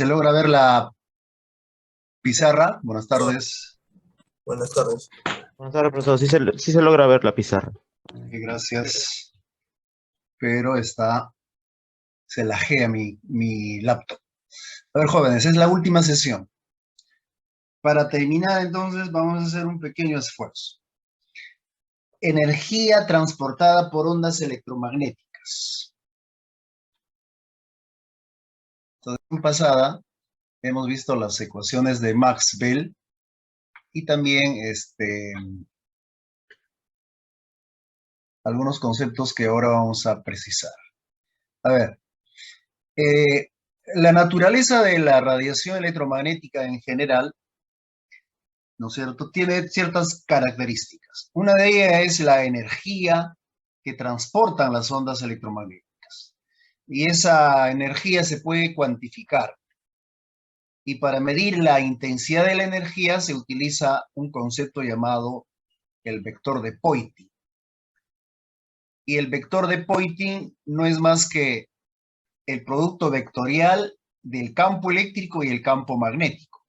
¿Se logra ver la pizarra? Buenas Profesor, tardes. buenas tardes. Buenas tardes, profesor. Sí se logra ver la pizarra. Gracias. Pero se lajea mi laptop. A ver, jóvenes, es la última sesión. Para terminar, entonces, vamos a hacer un pequeño esfuerzo. Energía transportada por ondas electromagnéticas. Entonces, en pasada, hemos visto las ecuaciones de Maxwell y también algunos conceptos que ahora vamos a precisar. A ver, eh, la naturaleza de la radiación electromagnética en general, ¿no es cierto?, tiene ciertas características. Una de ellas es la energía que transportan las ondas electromagnéticas. Y esa energía se puede cuantificar. Y para medir la intensidad de la energía se utiliza un concepto llamado el vector de Poynting. Y el vector de Poynting no es más que el producto vectorial del campo eléctrico y el campo magnético,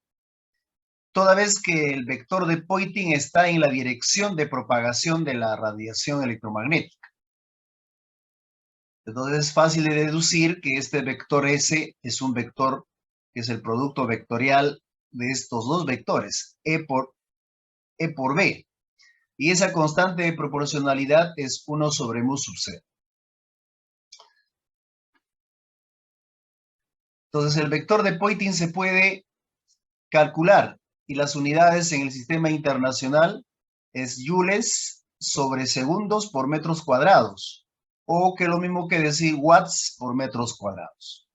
toda vez que el vector de Poynting está en la dirección de propagación de la radiación electromagnética. Entonces es fácil de deducir que este vector S es un vector que es el producto vectorial de estos dos vectores, E por B. Y esa constante de proporcionalidad es 1 sobre mu sub 0. Entonces el vector de Poynting se puede calcular y las unidades en el sistema internacional es joules sobre segundos por metros cuadrados, o que es lo mismo que decir watts por metros cuadrados.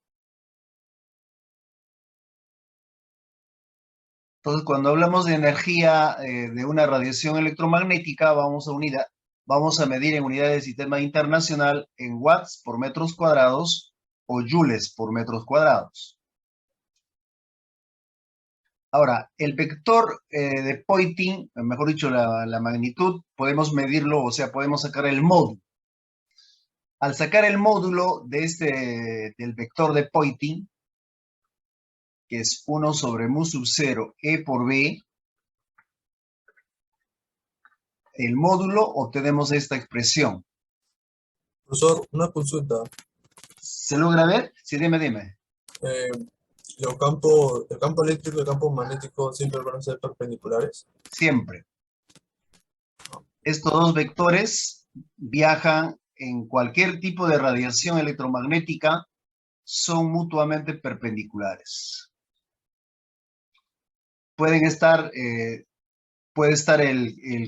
Entonces, cuando hablamos de energía de una radiación electromagnética, vamos a medir en unidades del sistema internacional en watts por metros cuadrados o joules por metros cuadrados. Ahora, el vector de Poynting, mejor dicho, la magnitud, podemos medirlo, o sea, podemos sacar el módulo. Al sacar el módulo del vector de Poynting, que es 1 sobre mu sub 0 E por B, el módulo, obtenemos esta expresión. Profesor, una consulta. ¿Se logra ver? Sí, dime. Eh, el campo eléctrico y el campo magnético siempre van a ser perpendiculares. Siempre. Estos dos vectores viajan en cualquier tipo de radiación electromagnética, son mutuamente perpendiculares. Puede estar el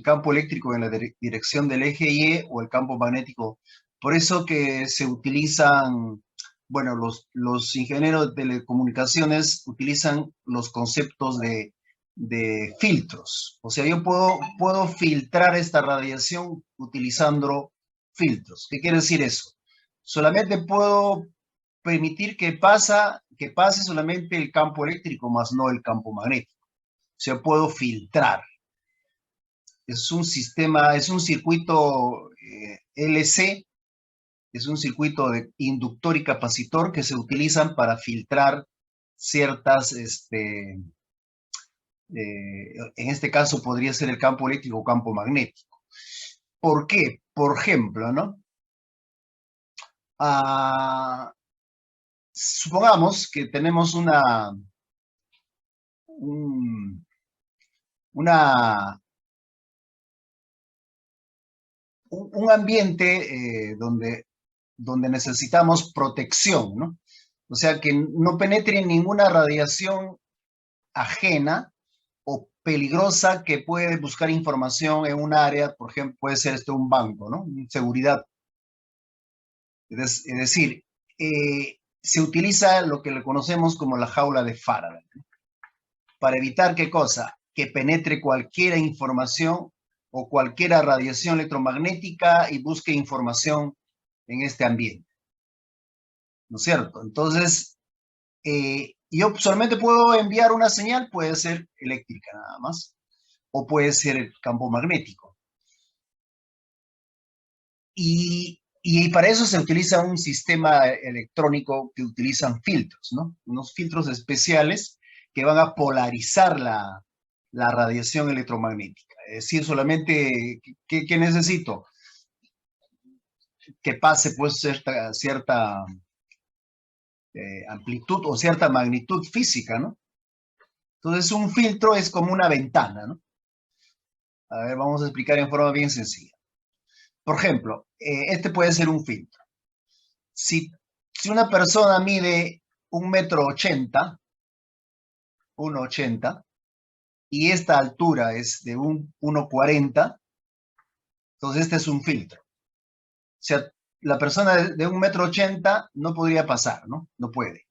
campo eléctrico en la dirección del eje Y o el campo magnético. Por eso que se utilizan, bueno, los ingenieros de telecomunicaciones utilizan los conceptos de filtros. O sea, yo puedo filtrar esta radiación utilizando filtros. ¿Qué quiere decir eso? Solamente puedo permitir que pase solamente el campo eléctrico, más no el campo magnético. O sea, puedo filtrar. Es un sistema, es un circuito LC, es un circuito de inductor y capacitor que se utilizan para filtrar ciertas, en este caso podría ser el campo eléctrico o campo magnético. ¿Por qué? Por ejemplo, ¿no? Supongamos que tenemos un ambiente donde necesitamos protección, ¿no? O sea, que no penetre ninguna radiación ajena o peligrosa que puede buscar información en un área, por ejemplo, puede ser un banco, ¿no? Seguridad. Es decir, se utiliza lo que le conocemos como la jaula de Faraday, ¿no? Para evitar ¿qué cosa? Que penetre cualquier información o cualquier radiación electromagnética y busque información en este ambiente, ¿no es cierto? Entonces, yo solamente puedo enviar una señal, puede ser eléctrica nada más, o puede ser el campo magnético. Y Y para eso se utiliza un sistema electrónico que utilizan filtros, ¿no? Unos filtros especiales que van a polarizar la radiación electromagnética. Es decir, solamente, ¿qué necesito? Que pase pues cierta amplitud o cierta magnitud física, ¿no? Entonces un filtro es como una ventana, ¿no? A ver, vamos a explicar en forma bien sencilla. Por ejemplo, este puede ser un filtro. Si una persona mide 1,80 m, 1,80 m, y esta altura es de 1,40 m, entonces este es un filtro. O sea, la persona de 1,80 m no podría pasar, ¿no? No puede.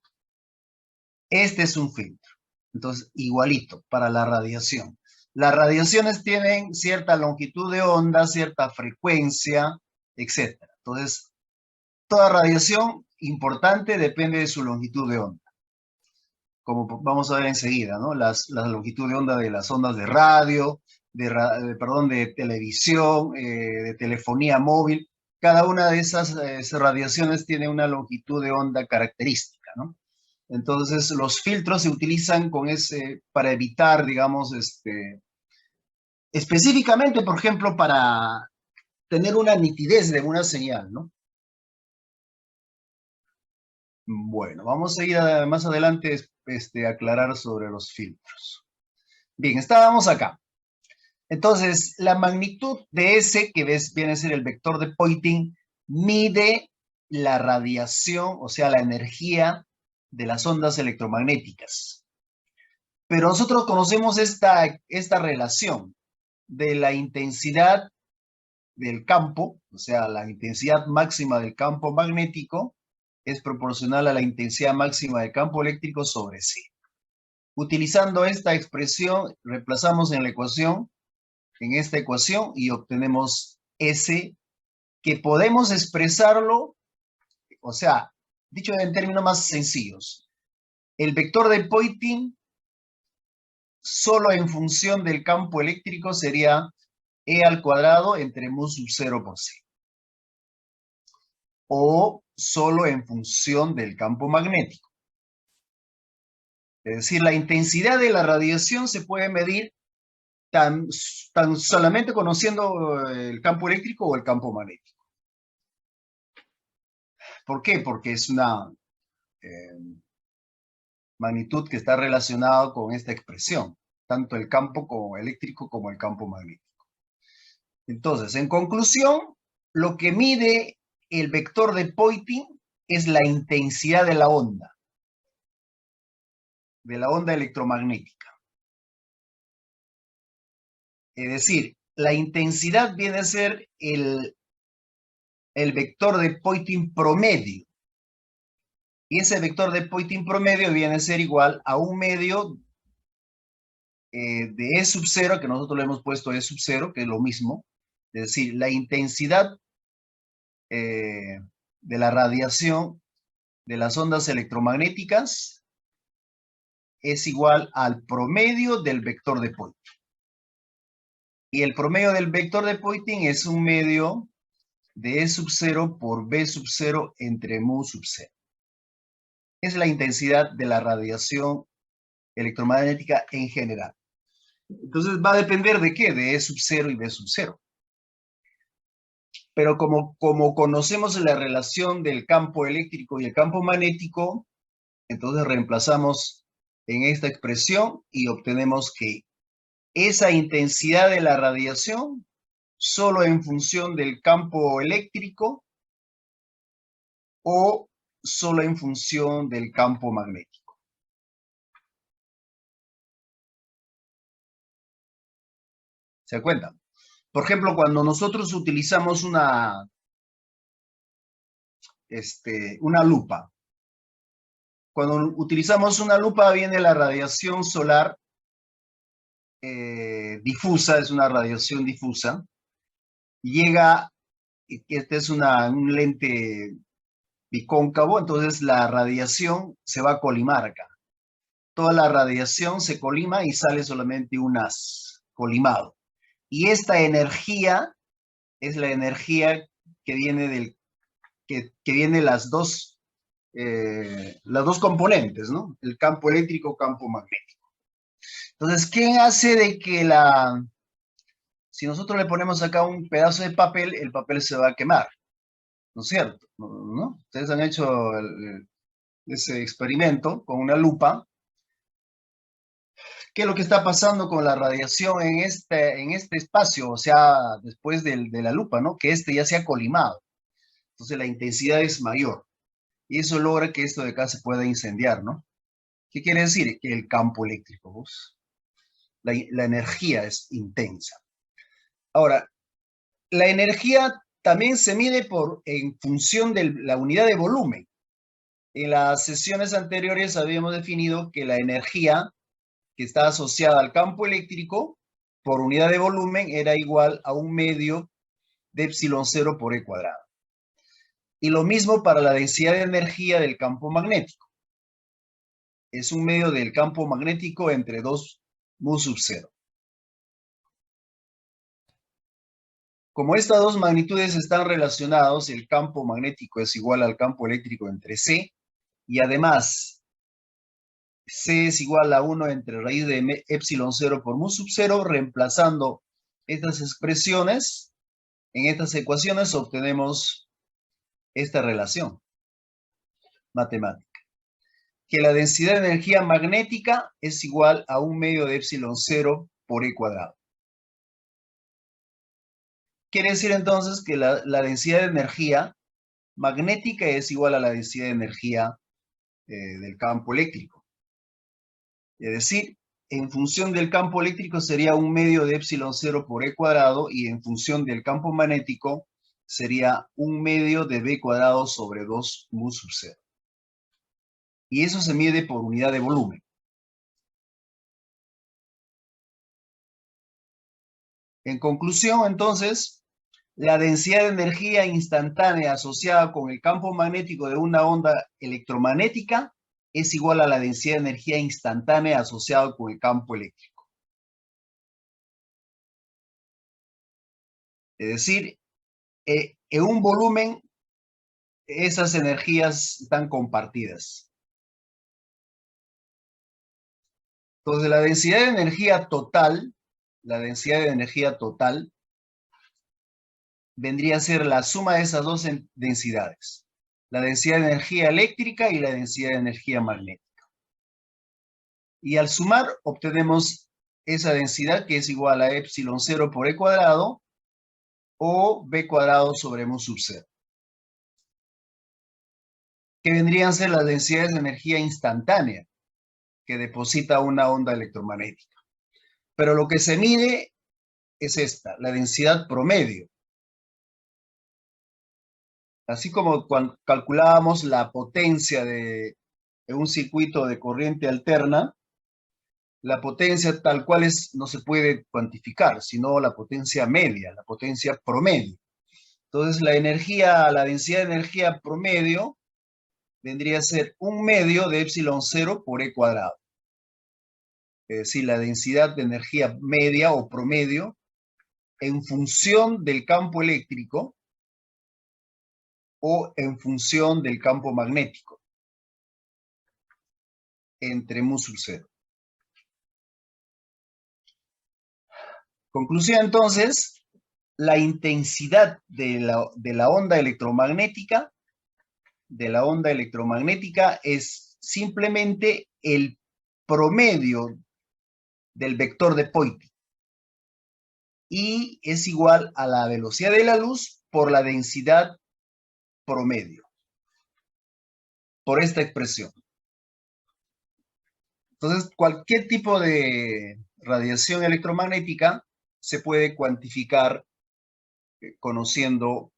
Este es un filtro. Entonces, igualito para la radiación. Las radiaciones tienen cierta longitud de onda, cierta frecuencia, etc. Entonces, toda radiación importante depende de su longitud de onda. Como vamos a ver enseguida, ¿no? La longitud de onda de las ondas de radio, de televisión, de telefonía móvil. Cada una de esas radiaciones tiene una longitud de onda característica, ¿no? Entonces, los filtros se utilizan para evitar, digamos, específicamente, por ejemplo, para tener una nitidez de una señal, ¿no? Bueno, vamos a ir más adelante a aclarar sobre los filtros. Bien, estábamos acá. Entonces, la magnitud de S, que viene a ser el vector de Poynting, mide la radiación, o sea, la energía de las ondas electromagnéticas. Pero nosotros conocemos esta relación de la intensidad del campo, o sea, la intensidad máxima del campo magnético es proporcional a la intensidad máxima del campo eléctrico sobre C. Utilizando esta expresión, reemplazamos en esta ecuación, y obtenemos S, que podemos expresarlo, o sea, dicho en términos más sencillos, el vector de Poynting solo en función del campo eléctrico sería E al cuadrado entre mu sub 0 por C. O solo en función del campo magnético. Es decir, la intensidad de la radiación se puede medir tan solamente conociendo el campo eléctrico o el campo magnético. ¿Por qué? Porque es una magnitud que está relacionada con esta expresión, tanto el campo eléctrico como el campo magnético. Entonces, en conclusión, lo que mide el vector de Poynting es la intensidad de la onda electromagnética. Es decir, la intensidad viene a ser el vector de Poynting promedio. Y ese vector de Poynting promedio viene a ser igual a un medio de E sub 0, que nosotros le hemos puesto E sub 0, que es lo mismo. Es decir, la intensidad de la radiación de las ondas electromagnéticas es igual al promedio del vector de Poynting. Y el promedio del vector de Poynting es un medio de E sub 0 por B sub 0 entre mu sub 0. Es la intensidad de la radiación electromagnética en general. Entonces va a depender de qué, de E sub 0 y B sub 0. Pero como conocemos la relación del campo eléctrico y el campo magnético, entonces reemplazamos en esta expresión y obtenemos que esa intensidad de la radiación solo en función del campo eléctrico o solo en función del campo magnético. ¿Se dan cuenta? Por ejemplo, cuando nosotros utilizamos una lupa, cuando utilizamos una lupa viene la radiación solar difusa, es una radiación difusa, llega, este es un lente bicóncavo, entonces la radiación se va a colimar acá. Toda la radiación se colima y sale solamente un haz colimado. Y esta energía es la energía que viene que vienen las dos componentes, ¿no? El campo eléctrico, campo magnético. Entonces, ¿quién hace de que si nosotros le ponemos acá un pedazo de papel, el papel se va a quemar? ¿No es cierto? ¿No? Ustedes han hecho ese experimento con una lupa. ¿Qué es lo que está pasando con la radiación en este espacio? O sea, después de la lupa, ¿no? Que ya se ha colimado. Entonces la intensidad es mayor. Y eso logra que esto de acá se pueda incendiar, ¿no? ¿Qué quiere decir? Que el campo eléctrico, pues, la energía es intensa. Ahora, la energía también se mide en función de la unidad de volumen. En las sesiones anteriores habíamos definido que la energía que está asociada al campo eléctrico por unidad de volumen era igual a 1/2 de epsilon 0 por E cuadrado. Y lo mismo para la densidad de energía del campo magnético. Es 1/2 del campo magnético entre 2 mu sub 0. Como estas dos magnitudes están relacionadas, el campo magnético es igual al campo eléctrico entre C, y además C es igual a 1 entre raíz de epsilon 0 por mu sub 0, reemplazando estas expresiones, en estas ecuaciones obtenemos esta relación matemática, que la densidad de energía magnética es igual a 1/2 de epsilon 0 por E cuadrado. Quiere decir entonces que la densidad de energía magnética es igual a la densidad de energía del campo eléctrico. Es decir, en función del campo eléctrico sería 1/2 de epsilon 0 por E cuadrado, y en función del campo magnético sería 1/2 de B cuadrado sobre 2 mu sub 0. Y eso se mide por unidad de volumen. En conclusión, entonces, la densidad de energía instantánea asociada con el campo magnético de una onda electromagnética es igual a la densidad de energía instantánea asociada con el campo eléctrico. Es decir, en un volumen esas energías están compartidas. Entonces, la densidad de energía total vendría a ser la suma de esas dos densidades. La densidad de energía eléctrica y la densidad de energía magnética. Y al sumar obtenemos esa densidad, que es igual a epsilon 0 por E cuadrado o B cuadrado sobre mu sub 0. Que vendrían a ser las densidades de energía instantánea que deposita una onda electromagnética. Pero lo que se mide es esta, la densidad promedio. Así como cuando calculábamos la potencia de un circuito de corriente alterna, la potencia tal cual no se puede cuantificar, sino la potencia media, la potencia promedio. Entonces la densidad de energía promedio vendría a ser 1/2 de epsilon 0 por E cuadrado. Es decir, la densidad de energía media o promedio en función del campo eléctrico o en función del campo magnético entre mu sub 0. Conclusión entonces, la intensidad de la onda electromagnética es simplemente el promedio del vector de Poynting y es igual a la velocidad de la luz por la densidad promedio, por esta expresión. Entonces, cualquier tipo de radiación electromagnética se puede cuantificar conociendo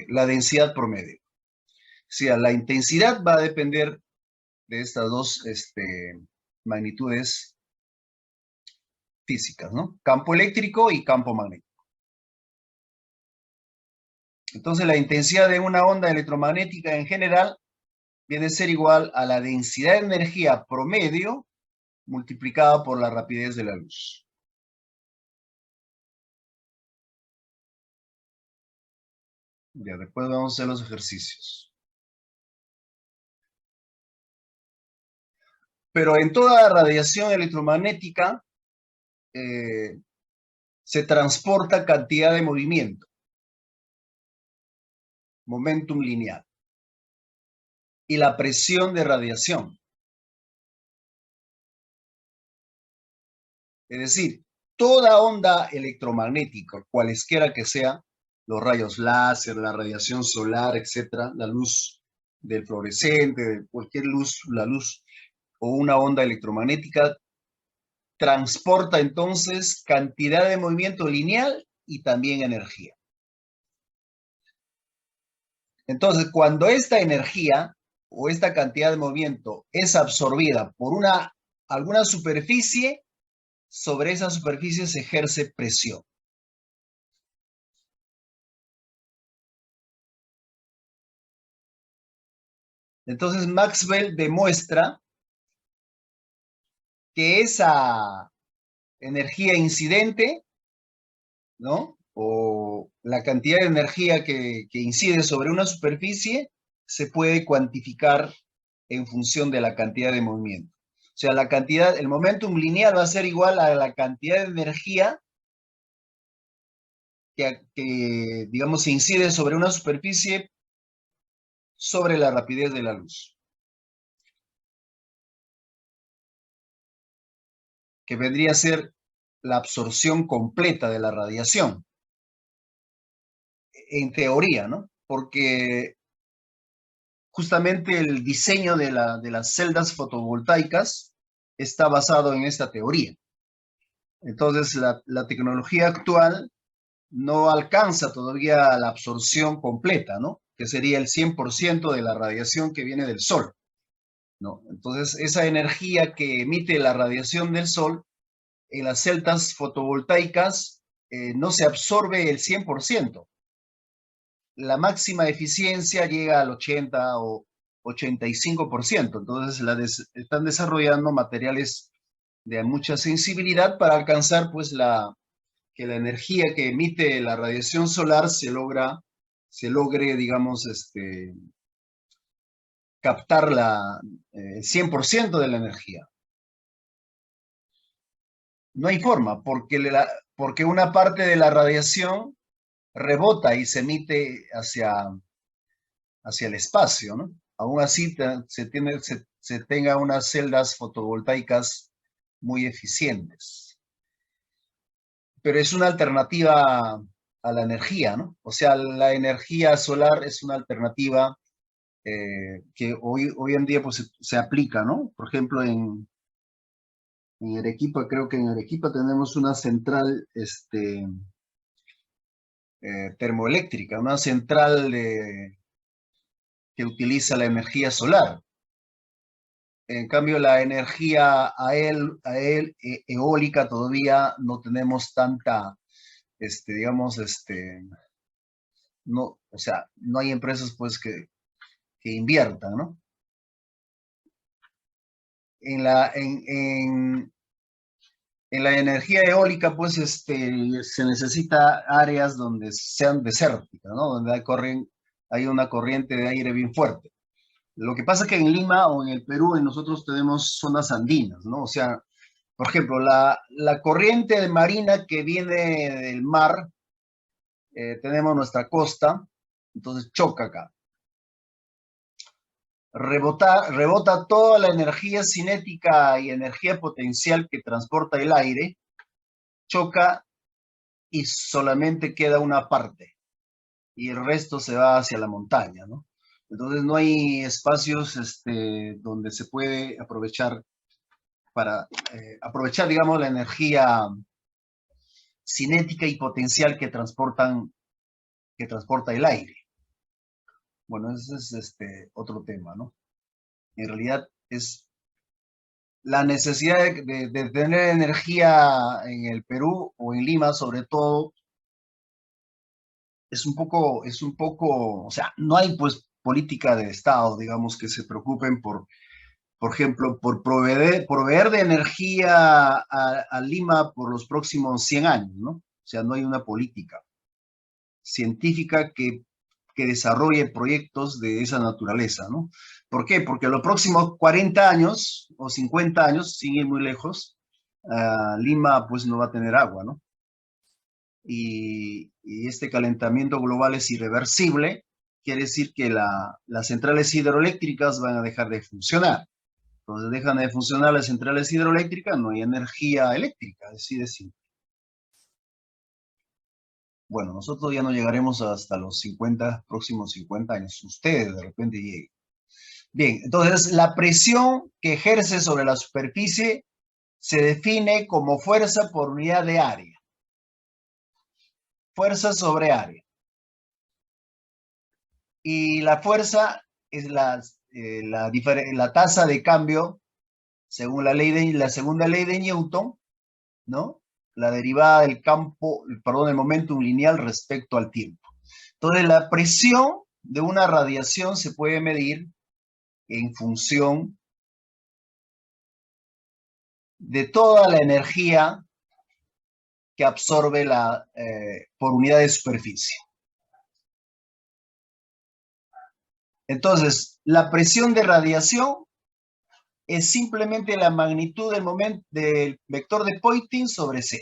la densidad promedio. O sea, la intensidad va a depender de estas dos magnitudes físicas, ¿no? Campo eléctrico y campo magnético. Entonces, la intensidad de una onda electromagnética en general viene a ser igual a la densidad de energía promedio multiplicada por la rapidez de la luz. Ya, después vamos a hacer los ejercicios. Pero en toda radiación electromagnética se transporta cantidad de movimiento, momentum lineal, y la presión de radiación. Es decir, toda onda electromagnética, cualesquiera que sea, los rayos láser, la radiación solar, etcétera, la luz del fluorescente, de cualquier luz, la luz o una onda electromagnética, transporta entonces cantidad de movimiento lineal y también energía. Entonces, cuando esta energía o esta cantidad de movimiento es absorbida por alguna superficie, sobre esa superficie se ejerce presión. Entonces, Maxwell demuestra que esa energía incidente, ¿no? O la cantidad de energía que incide sobre una superficie se puede cuantificar en función de la cantidad de movimiento. O sea, el momentum lineal va a ser igual a la cantidad de energía que digamos, se incide sobre una superficie sobre la rapidez de la luz, que vendría a ser la absorción completa de la radiación, en teoría, ¿no? Porque justamente el diseño de las celdas fotovoltaicas está basado en esta teoría. Entonces, la tecnología actual no alcanza todavía la absorción completa, ¿no? Que sería el 100% de la radiación que viene del Sol, ¿no? Entonces, esa energía que emite la radiación del Sol en las celdas fotovoltaicas no se absorbe el 100%. La máxima eficiencia llega al 80 o 85%. Entonces, están desarrollando materiales de mucha sensibilidad para alcanzar, pues, que la energía que emite la radiación solar se logre, digamos, captar el 100% de la energía. No hay forma, porque una parte de la radiación rebota y se emite hacia el espacio, ¿no? Aún así se tenga unas celdas fotovoltaicas muy eficientes. Pero es una alternativa a la energía, ¿no? O sea, la energía solar es una alternativa que hoy en día pues, se aplica, ¿no? Por ejemplo, en Arequipa, creo que en Arequipa tenemos una central termoeléctrica, una central que utiliza la energía solar. En cambio, la energía eólica todavía no tenemos tanta, digamos, no, o sea, no hay empresas pues que inviertan, ¿no? En la energía eólica, pues, se necesita áreas donde sean desérticas, ¿no? Donde hay una corriente de aire bien fuerte. Lo que pasa es que en Lima o en el Perú, nosotros tenemos zonas andinas, ¿no? O sea, por ejemplo, la corriente marina que viene del mar, tenemos nuestra costa, entonces choca acá. Rebota toda la energía cinética y energía potencial que transporta el aire, choca y solamente queda una parte, y el resto se va hacia la montaña, ¿no? Entonces no hay espacios donde se puede aprovechar digamos, la energía cinética y potencial que transporta el aire. Bueno, ese es otro tema, ¿no? En realidad es la necesidad de tener energía en el Perú o en Lima, sobre todo, es un poco, o sea, no hay pues política de Estado, digamos, que se preocupen por ejemplo, por proveer de energía a Lima por los próximos 100 años, ¿no? O sea, no hay una política científica que que desarrolle proyectos de esa naturaleza, ¿no? ¿Por qué? Porque los próximos 40 años o 50 años, sin ir muy lejos, Lima pues no va a tener agua, ¿no? Y este calentamiento global es irreversible, quiere decir que las centrales hidroeléctricas van a dejar de funcionar. Entonces dejan de funcionar las centrales hidroeléctricas, no hay energía eléctrica, así de simple. Bueno, nosotros ya no llegaremos hasta los próximos 50 años. Ustedes de repente lleguen. Bien, entonces la presión que ejerce sobre la superficie se define como fuerza por unidad de área. Fuerza sobre área. Y la fuerza es la tasa de cambio según la segunda ley de Newton, ¿no? La derivada del campo, perdón, del momentum lineal respecto al tiempo. Entonces, la presión de una radiación se puede medir en función de toda la energía que absorbe por unidad de superficie. Entonces, la presión de radiación es simplemente la magnitud del momento del vector de Poynting sobre C.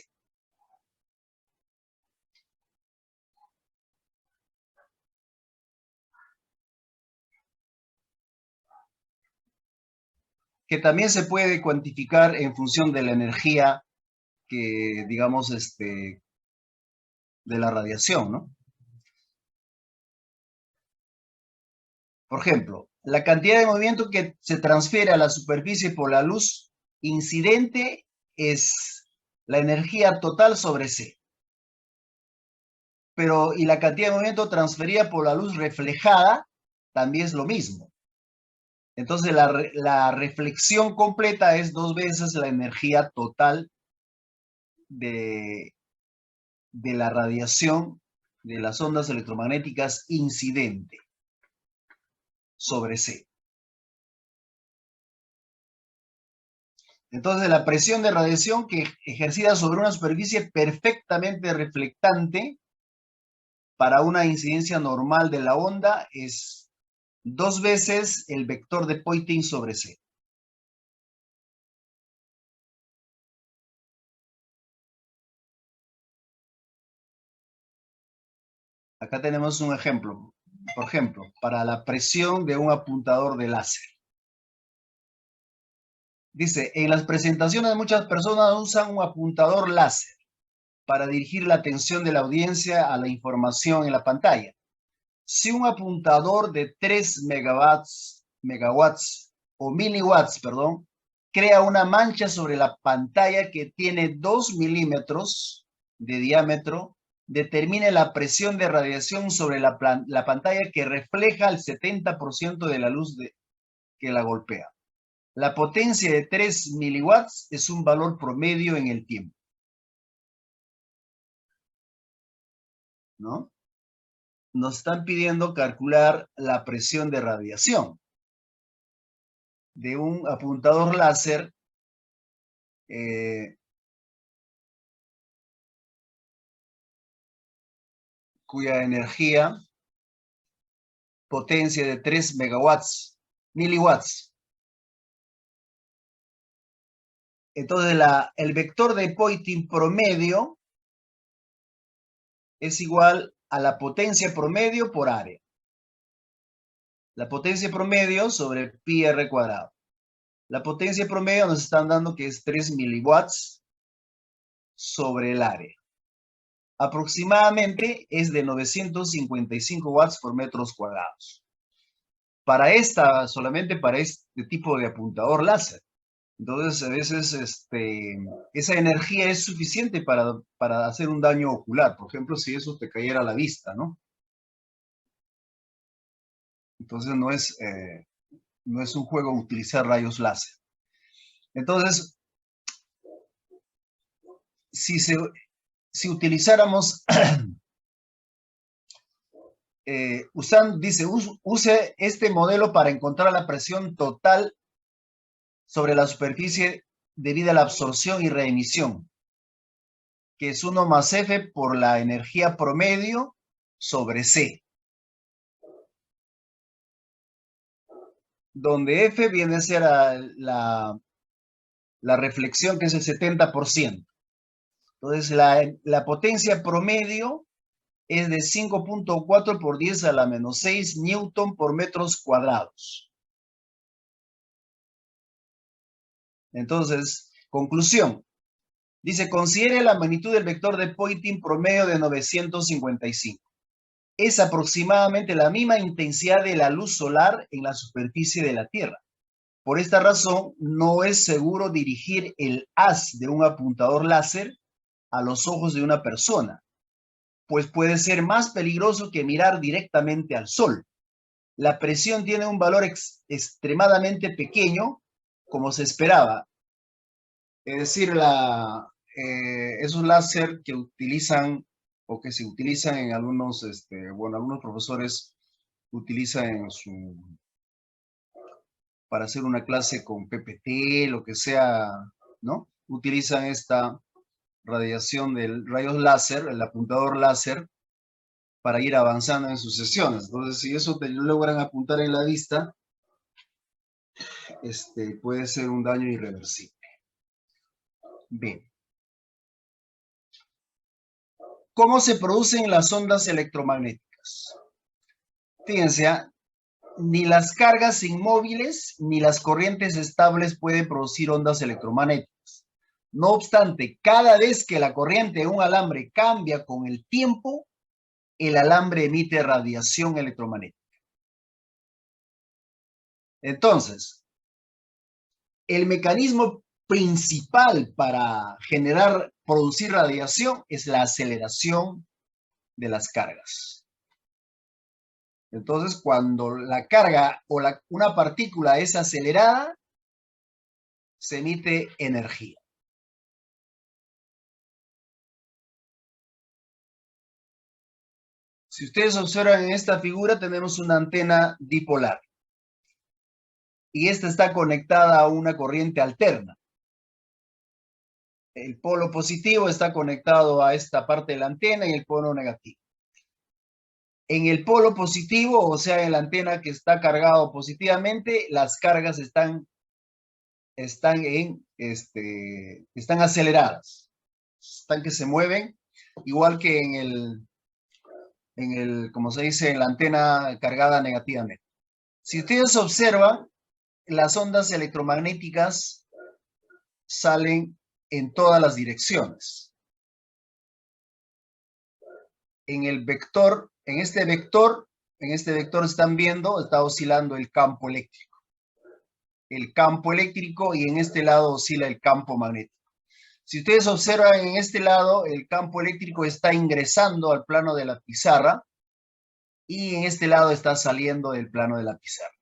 Que también se puede cuantificar en función de la energía que, digamos, de la radiación, ¿no? Por ejemplo, la cantidad de movimiento que se transfiere a la superficie por la luz incidente es la energía total sobre C. Y la cantidad de movimiento transferida por la luz reflejada también es lo mismo. Entonces, la reflexión completa es 2 veces la energía total de la radiación de las ondas electromagnéticas incidente sobre C. Entonces, la presión de radiación que ejercida sobre una superficie perfectamente reflectante para una incidencia normal de la onda es 2 veces el vector de Poynting sobre C. Acá tenemos un ejemplo. Por ejemplo, para la presión de un apuntador de láser. Dice, en las presentaciones muchas personas usan un apuntador láser para dirigir la atención de la audiencia a la información en la pantalla. Si un apuntador de 3 megawatts o miliwatts, perdón, crea una mancha sobre la pantalla que tiene 2 milímetros de diámetro, determine la presión de radiación sobre la pantalla que refleja el 70% de la luz que la golpea. La potencia de 3 miliwatts es un valor promedio en el tiempo, ¿no? Nos están pidiendo calcular la presión de radiación de un apuntador láser cuya energía, potencia de 3 miliwatts. Entonces, el vector de Poynting promedio es igual a la potencia promedio por área. La potencia promedio sobre pi r cuadrado. La potencia promedio nos están dando que es 3 miliwatts sobre el área. Aproximadamente es de 955 watts por metros cuadrados. Solamente para este tipo de apuntador láser. Entonces, a veces esa energía es suficiente para hacer un daño ocular. Por ejemplo, si eso te cayera a la vista, ¿no? Entonces, no es un juego utilizar rayos láser. Entonces, si utilizáramos, dice, use este modelo para encontrar la presión total sobre la superficie debido a la absorción y reemisión, que es 1 más F por la energía promedio sobre C. donde F viene a ser la reflexión, que es el 70%. Entonces, la potencia promedio es de 5.4 por 10 a la menos 6 newton por metros cuadrados. Entonces, conclusión. Dice, considere la magnitud del vector de Poynting promedio de 955. Es aproximadamente la misma intensidad de la luz solar en la superficie de la Tierra. Por esta razón, no es seguro dirigir el haz de un apuntador láser a los ojos de una persona, pues puede ser más peligroso que mirar directamente al sol. La presión tiene un valor extremadamente pequeño, como se esperaba. Es decir, esos láser que utilizan o que se utilizan en algunos, algunos profesores utilizan para hacer una clase con PPT, lo que sea, ¿no? Utilizan esta radiación del rayos láser, el apuntador láser, para ir avanzando en sus sesiones. Entonces, si eso te logran apuntar en la vista, puede ser un daño irreversible. Bien. ¿Cómo se producen las ondas electromagnéticas? Fíjense, ni las cargas inmóviles ni las corrientes estables pueden producir ondas electromagnéticas. No obstante, cada vez que la corriente de un alambre cambia con el tiempo, el alambre emite radiación electromagnética. Entonces, el mecanismo principal para producir radiación es la aceleración de las cargas. Entonces, cuando la carga o una partícula es acelerada, se emite energía. Si ustedes observan en esta figura, tenemos una antena dipolar. Y esta está conectada a una corriente alterna. El polo positivo está conectado a esta parte de la antena y el polo negativo. En el polo positivo, o sea, en la antena que está cargado positivamente, las cargas están aceleradas. Están que se mueven, igual que como se dice, en la antena cargada negativamente. Si ustedes observan, las ondas electromagnéticas salen en todas las direcciones. En este vector están viendo, está oscilando el campo eléctrico. El campo eléctrico, y en este lado oscila el campo magnético. Si ustedes observan en este lado, el campo eléctrico está ingresando al plano de la pizarra y en este lado está saliendo del plano de la pizarra.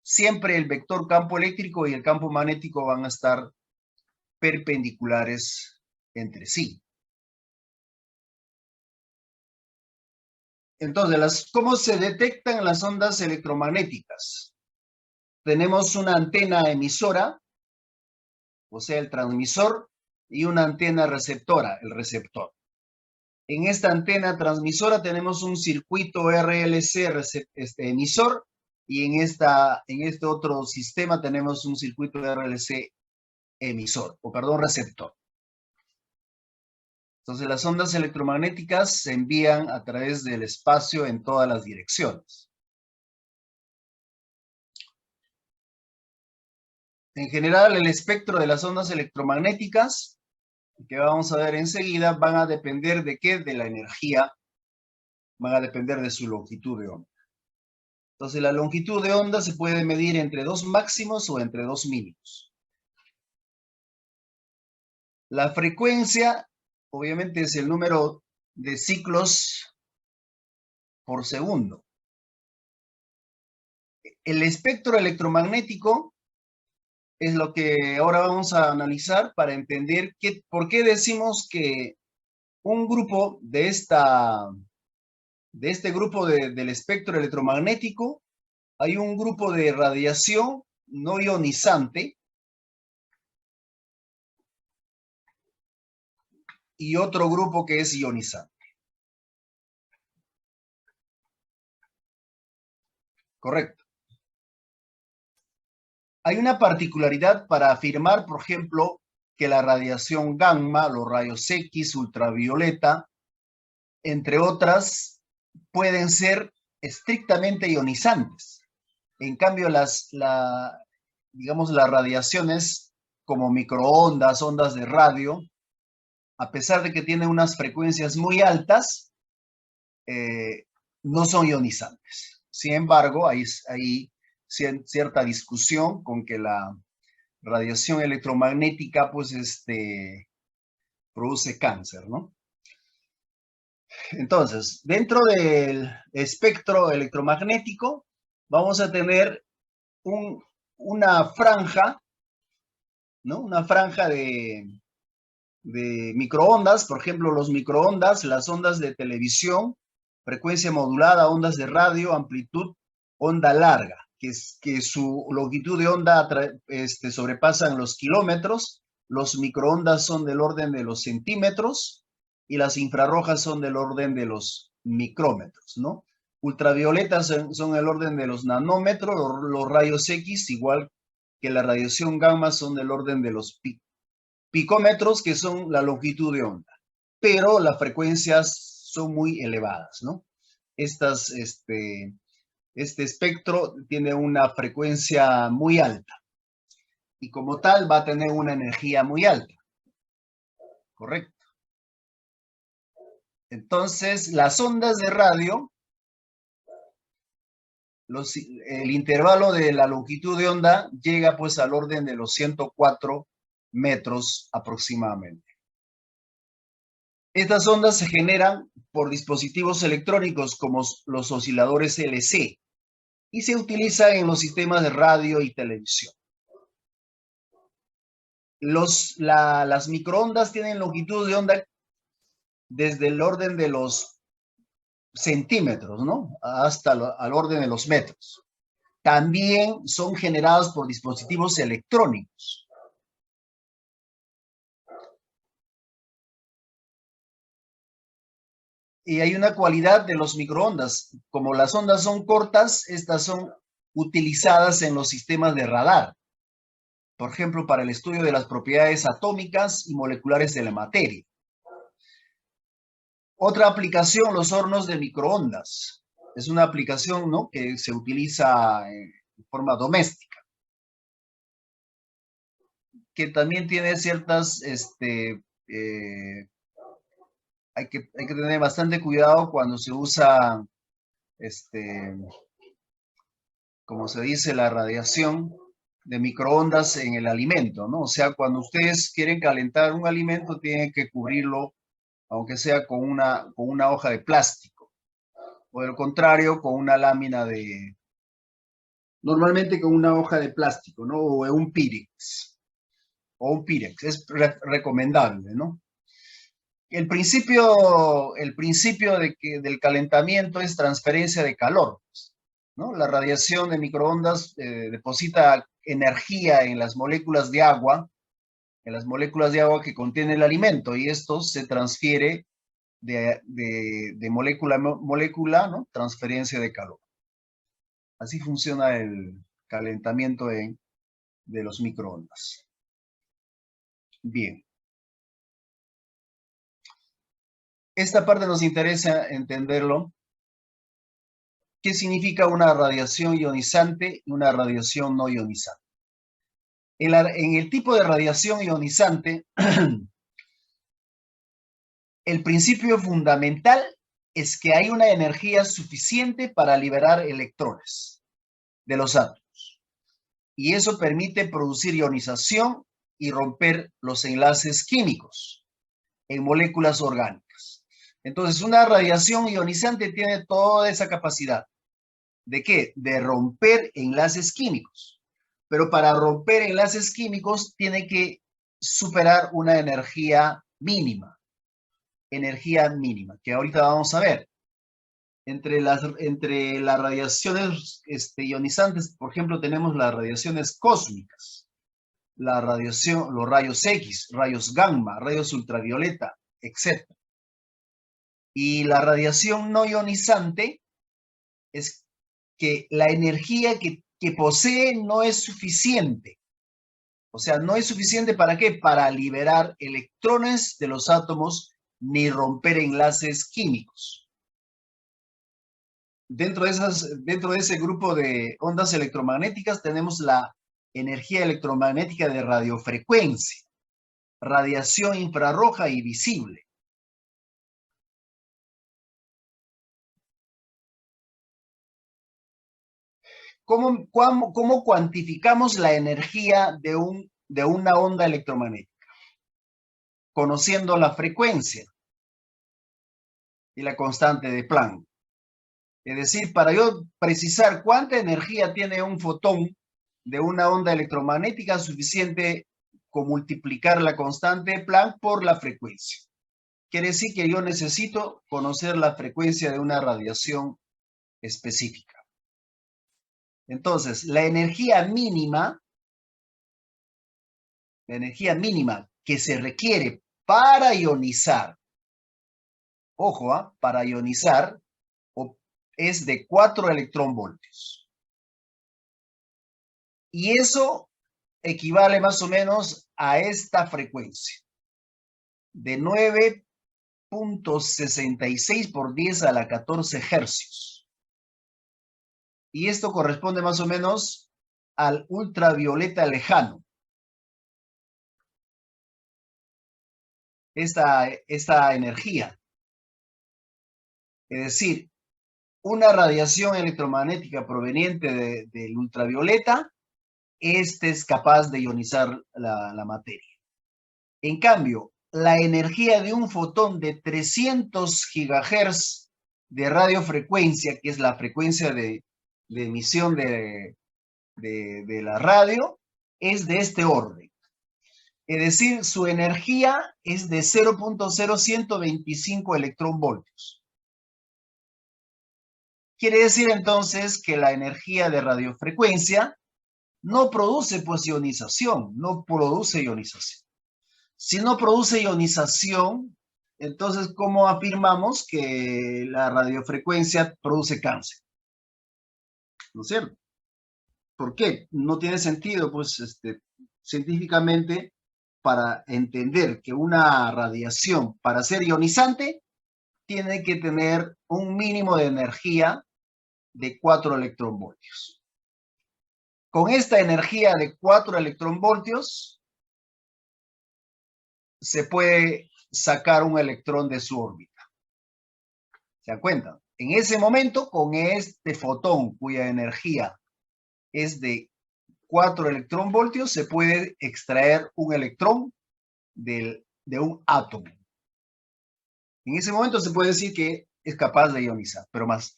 Siempre el vector campo eléctrico y el campo magnético van a estar perpendiculares entre sí. Entonces, ¿cómo se detectan las ondas electromagnéticas? Tenemos una antena emisora, o sea, el transmisor, y una antena receptora, el receptor. En esta antena transmisora tenemos un circuito RLC emisor, y en este otro sistema tenemos un circuito RLC receptor. Entonces, las ondas electromagnéticas se envían a través del espacio en todas las direcciones. En general, el espectro de las ondas electromagnéticas, que vamos a ver enseguida, van a depender ¿de qué? De la energía, van a depender de su longitud de onda. Entonces, la longitud de onda se puede medir entre 2 máximos o entre 2 mínimos. La frecuencia, obviamente, es el número de ciclos por segundo. El espectro electromagnético es lo que ahora vamos a analizar para entender por qué decimos que un grupo de este grupo del espectro electromagnético, hay un grupo de radiación no ionizante y otro grupo que es ionizante. Correcto. Hay una particularidad para afirmar, por ejemplo, que la radiación gamma, los rayos X, ultravioleta, entre otras, pueden ser estrictamente ionizantes. En cambio, digamos, las radiaciones como microondas, ondas de radio, a pesar de que tienen unas frecuencias muy altas, no son ionizantes. Sin embargo, hay cierta discusión con que la radiación electromagnética, pues, produce cáncer, ¿no? Entonces, dentro del espectro electromagnético, vamos a tener una franja, ¿no? Una franja de microondas, por ejemplo, los microondas, las ondas de televisión, frecuencia modulada, ondas de radio, amplitud, onda larga, que su longitud de onda sobrepasan los kilómetros. Los microondas son del orden de los centímetros y las infrarrojas son del orden de los micrómetros, ¿no? Ultravioletas son el orden de los nanómetros, los rayos X, igual que la radiación gamma, son del orden de los picómetros, que son la longitud de onda, pero las frecuencias son muy elevadas, ¿no? Este espectro tiene una frecuencia muy alta y como tal va a tener una energía muy alta, ¿correcto? Entonces, las ondas de radio, el intervalo de la longitud de onda llega pues al orden de los 104 metros aproximadamente. Estas ondas se generan por dispositivos electrónicos como los osciladores LC y se utilizan en los sistemas de radio y televisión. Las microondas tienen longitud de onda desde el orden de los centímetros, ¿no? Hasta al orden de los metros. También son generadas por dispositivos electrónicos. Y hay una cualidad de los microondas. Como las ondas son cortas, estas son utilizadas en los sistemas de radar. Por ejemplo, para el estudio de las propiedades atómicas y moleculares de la materia. Otra aplicación, los hornos de microondas. Es una aplicación, ¿no?, que se utiliza en forma doméstica. Que también tiene ciertas, hay que tener bastante cuidado cuando se usa, como se dice, la radiación de microondas en el alimento, ¿no? O sea, cuando ustedes quieren calentar un alimento, tienen que cubrirlo, aunque sea con una hoja de plástico. O de lo contrario, con una lámina normalmente con una hoja de plástico, ¿no? O un Pyrex. Es recomendable, ¿no? El principio del calentamiento es transferencia de calor, ¿no? La radiación de microondas deposita energía en las moléculas de agua, que contiene el alimento, y esto se transfiere de molécula a molécula, ¿no? Transferencia de calor. Así funciona el calentamiento de los microondas. Bien. Esta parte nos interesa entenderlo. ¿Qué significa una radiación ionizante y una radiación no ionizante? En el tipo de radiación ionizante, el principio fundamental es que hay una energía suficiente para liberar electrones de los átomos. Y eso permite producir ionización y romper los enlaces químicos en moléculas orgánicas. Entonces, una radiación ionizante tiene toda esa capacidad. ¿De qué? De romper enlaces químicos. Pero para romper enlaces químicos tiene que superar una energía mínima, que ahorita vamos a ver. Entre las radiaciones ionizantes, por ejemplo, tenemos las radiaciones cósmicas, los rayos X, rayos gamma, rayos ultravioleta, etc. Y la radiación no ionizante es que la energía que que posee no es suficiente. O sea, no es suficiente ¿para qué? Para liberar electrones de los átomos ni romper enlaces químicos. Dentro de ese grupo de ondas electromagnéticas tenemos la energía electromagnética de radiofrecuencia, radiación infrarroja y visible. ¿Cómo cuantificamos la energía de una onda electromagnética? Conociendo la frecuencia y la constante de Planck. Es decir, para yo precisar cuánta energía tiene un fotón de una onda electromagnética, es suficiente con multiplicar la constante de Planck por la frecuencia. Quiere decir que yo necesito conocer la frecuencia de una radiación específica. Entonces, la energía mínima que se requiere para ionizar, ojo, para ionizar, es de 4 electronvoltios. Y eso equivale más o menos a esta frecuencia, de 9.66 por 10 a la 14 hercios. Y esto corresponde más o menos al ultravioleta lejano. Esta energía. Es decir, una radiación electromagnética proveniente del ultravioleta, este es capaz de ionizar la materia. En cambio, la energía de un fotón de 300 gigahertz de radiofrecuencia, que es la frecuencia de emisión de la radio, es de este orden. Es decir, su energía es de 0.0125 electronvoltios. Quiere decir entonces que la energía de radiofrecuencia no produce pues ionización, no produce ionización. Si no produce ionización, entonces ¿cómo afirmamos que la radiofrecuencia produce cáncer? ¿No es cierto? ¿Por qué? No tiene sentido, pues, científicamente, para entender que una radiación, para ser ionizante, tiene que tener un mínimo de energía de 4 electronvoltios. Con esta energía de 4 electronvoltios, se puede sacar un electrón de su órbita. ¿Se dan cuenta? En ese momento, con este fotón, cuya energía es de 4 electronvoltios, se puede extraer un electrón de un átomo. En ese momento se puede decir que es capaz de ionizar, pero más.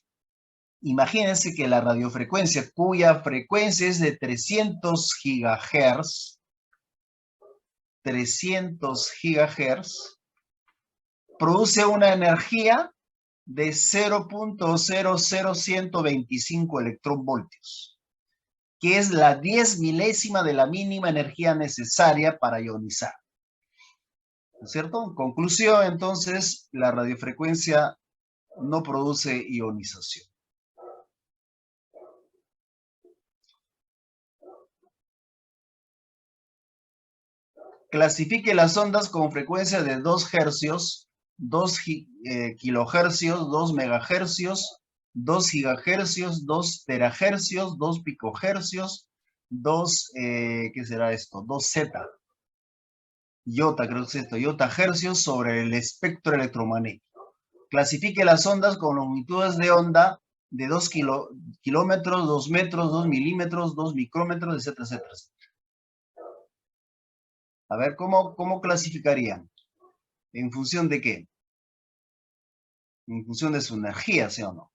Imagínense que la radiofrecuencia, cuya frecuencia es de 300 gigahertz, produce una energía de 0.00125 electronvoltios, que es la 10 milésima de la mínima energía necesaria para ionizar. ¿No es cierto? En conclusión, entonces, la radiofrecuencia no produce ionización. Clasifique las ondas con frecuencia de 2 hercios, 2 kilohercios, 2 megahercios, 2 gigahercios, 2 terahercios, 2 picohercios, 2, ¿qué será esto? 2 zeta. Iota, creo que es esto, iota hercios sobre el espectro electromagnético. Clasifique las ondas con longitudes de onda de 2 kilómetros, 2 metros, 2 milímetros, 2 micrómetros, etcétera, etcétera. A ver, ¿cómo clasificarían? ¿En función de qué? En función de su energía, ¿sí o no?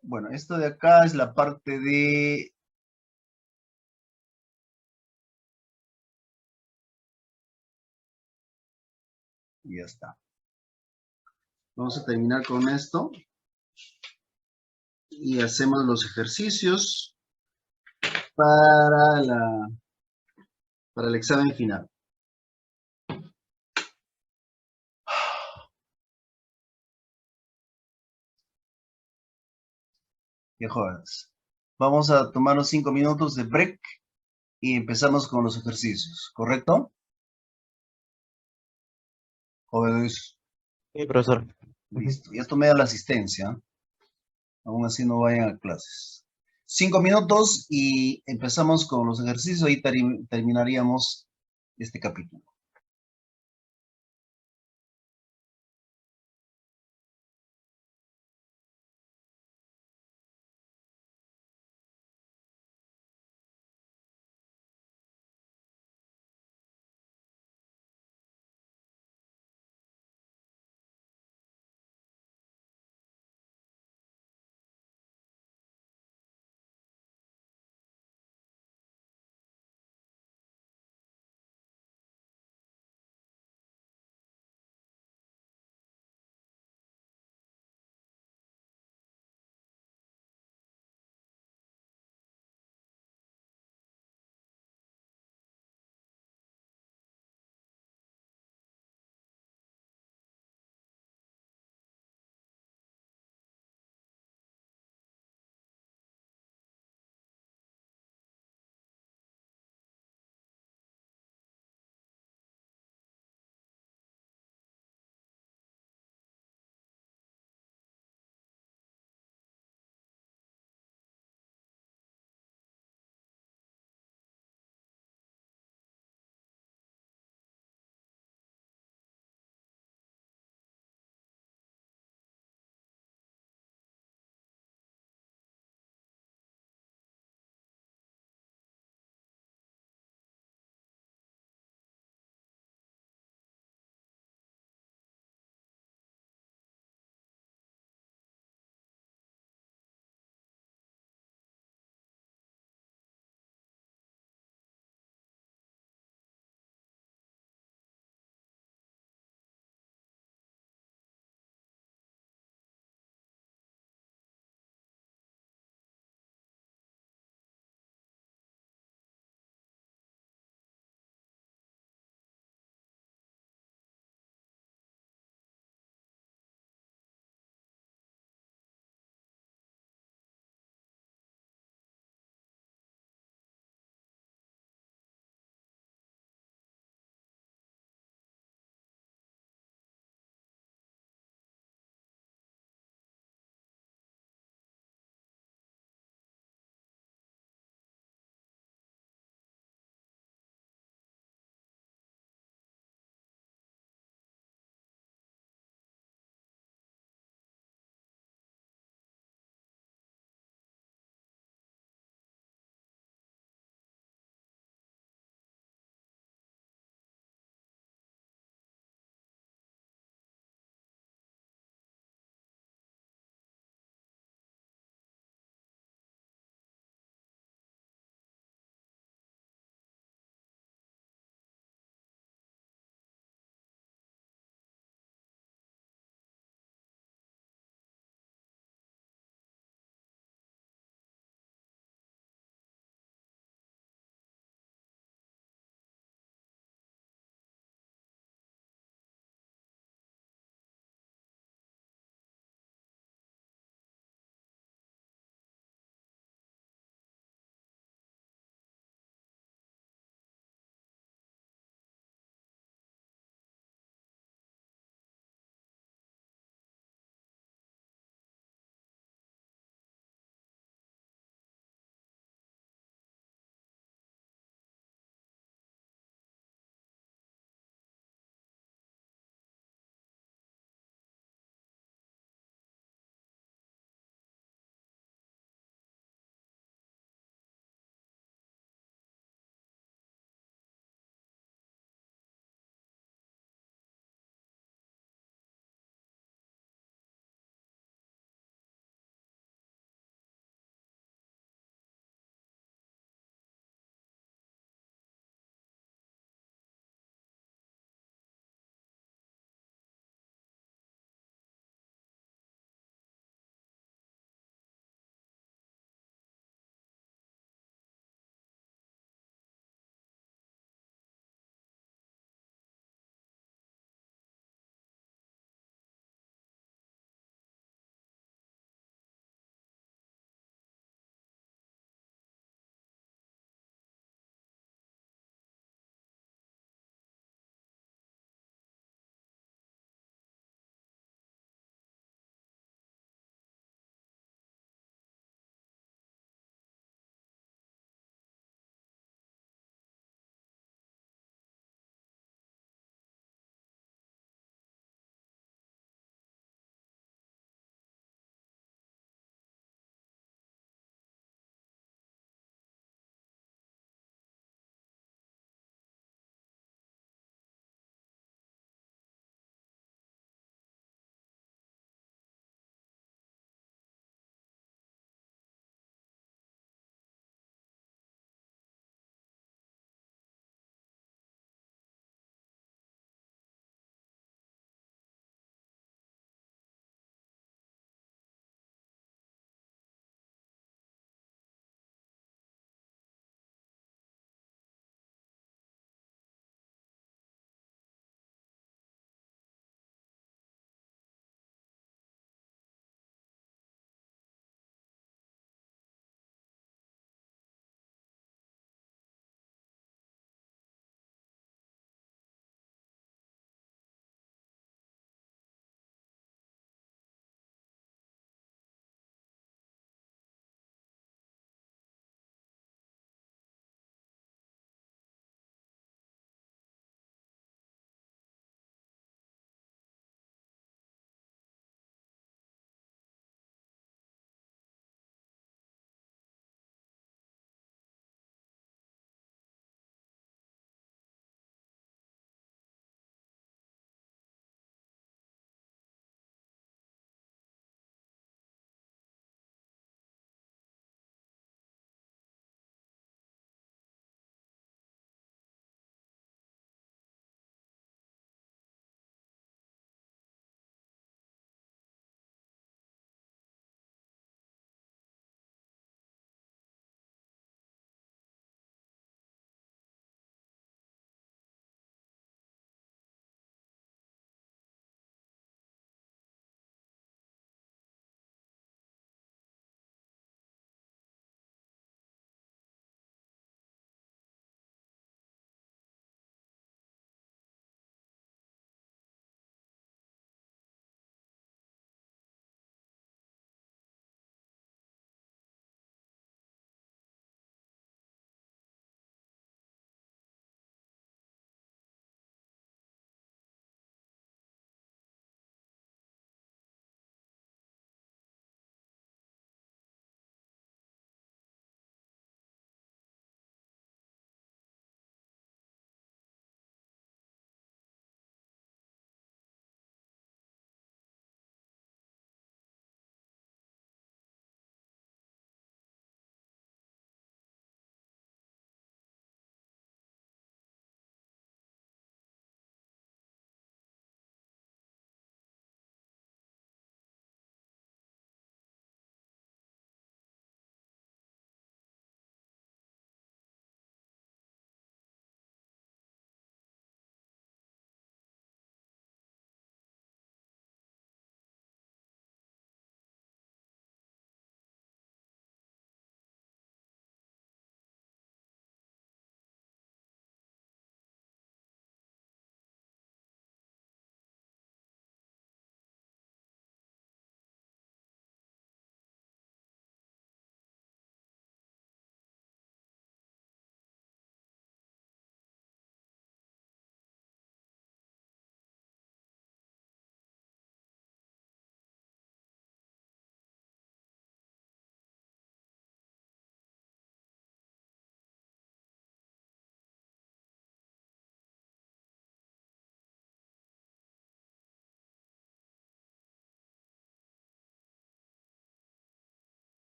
Bueno, esto de acá es la parte de... Y ya está. Vamos a terminar con esto. Y hacemos los ejercicios para el examen final. Qué jóvenes. Vamos a tomarnos 5 minutos de break y empezamos con los ejercicios, ¿correcto? Pues, Sí, profesor. listo. Ya tomé la asistencia. Aún así no vayan a clases. 5 minutos y empezamos con los ejercicios y terminaríamos este capítulo.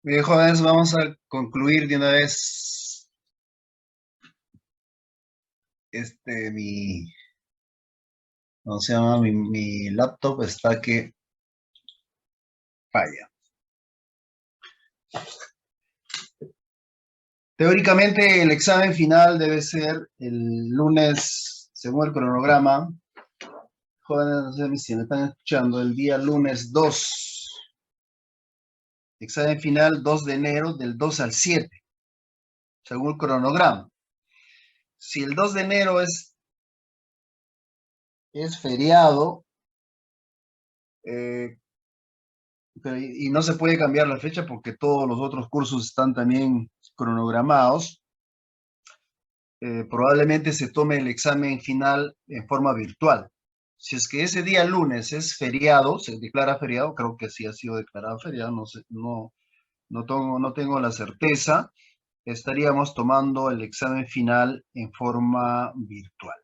Bien, jóvenes, vamos a concluir de una vez ¿cómo se llama? Mi laptop está que falla. Teóricamente, el examen final debe ser el lunes, según el cronograma. Jóvenes, no sé si me están escuchando, el día lunes 2. Examen final 2 de enero, del 2 al 7, según el cronograma. Si el 2 de enero es feriado, y no se puede cambiar la fecha porque todos los otros cursos están también cronogramados, probablemente se tome el examen final en forma virtual. Si es que ese día lunes es feriado, se declara feriado, creo que sí ha sido declarado feriado, no sé, no tengo la certeza, estaríamos tomando el examen final en forma virtual.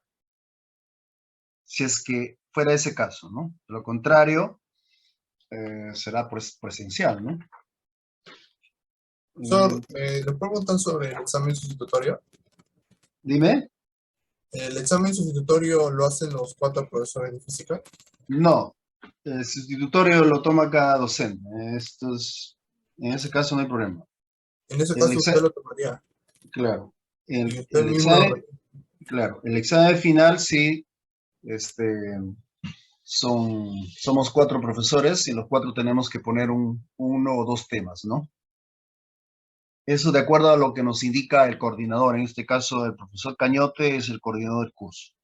Si es que fuera ese caso, ¿no? De lo contrario, será pues presencial, ¿no? Profesor, ¿le preguntan sobre el examen sustitutorio? Dime. ¿El examen sustitutorio lo hacen los 4 profesores de física? No, el sustitutorio lo toma cada docente. En ese caso no hay problema. En ese El caso usted examen, lo tomaría claro, y usted mismo claro, el examen final sí, somos 4 profesores y los 4 tenemos que poner uno o 2 temas, ¿no? Eso de acuerdo a lo que nos indica el coordinador. En este caso, el profesor Cañote es el coordinador del curso.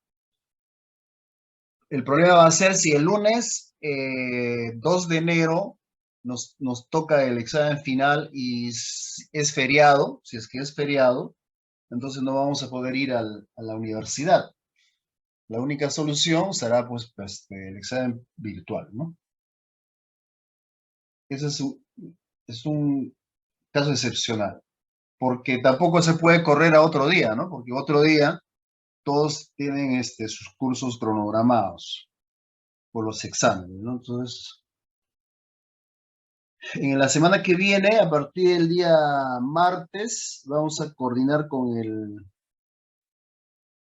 El problema va a ser si el lunes 2 de enero nos toca el examen final y es feriado, si es que es feriado, entonces no vamos a poder ir a la universidad. La única solución será pues el examen virtual, ¿no? Ese es un caso excepcional, porque tampoco se puede correr a otro día, ¿no? Porque otro día todos tienen sus cursos cronogramados por los exámenes, ¿no? Entonces, en la semana que viene, a partir del día martes, vamos a coordinar con el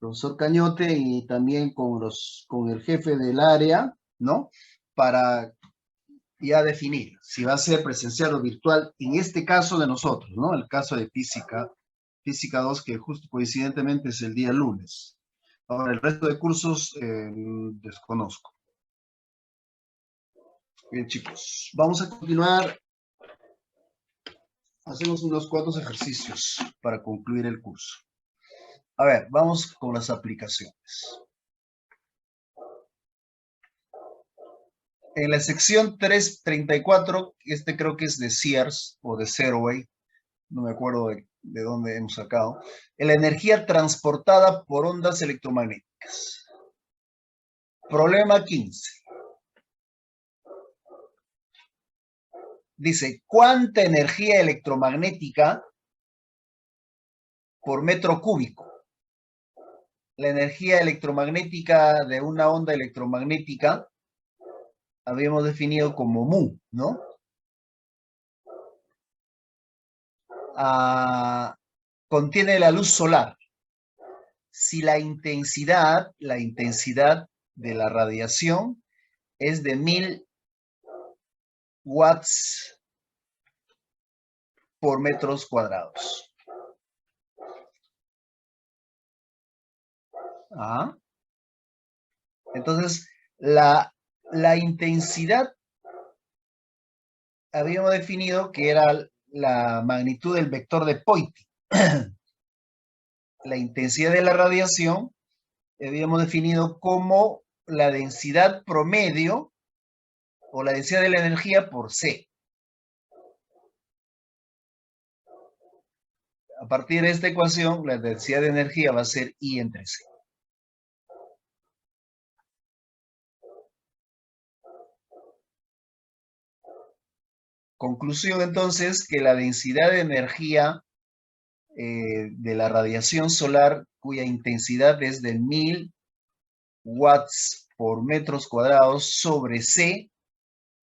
profesor Cañote y también con el jefe del área, ¿no? Para ya definir si va a ser presencial o virtual, en este caso de nosotros, ¿no? El caso de Física 2, que justo coincidentemente es el día lunes. Ahora, el resto de cursos desconozco. Bien, chicos, vamos a continuar. Hacemos unos cuantos ejercicios para concluir el curso. A ver, vamos con las aplicaciones. En la sección 334, creo que es de Sears o de Zeroway, no me acuerdo de dónde hemos sacado, en la energía transportada por ondas electromagnéticas. Problema 15. Dice, ¿cuánta energía electromagnética por metro cúbico? La energía electromagnética de una onda electromagnética habíamos definido como mu, ¿no? Contiene la luz solar. Si la intensidad de la radiación es de 1000 watts por metros cuadrados. Ajá. Entonces, la intensidad habíamos definido que era la magnitud del vector de Poynting. La intensidad de la radiación habíamos definido como la densidad promedio o la densidad de la energía por C. A partir de esta ecuación, la densidad de energía va a ser I entre C. Conclusión entonces que la densidad de energía de la radiación solar, cuya intensidad es de 1000 watts por metros cuadrados sobre C,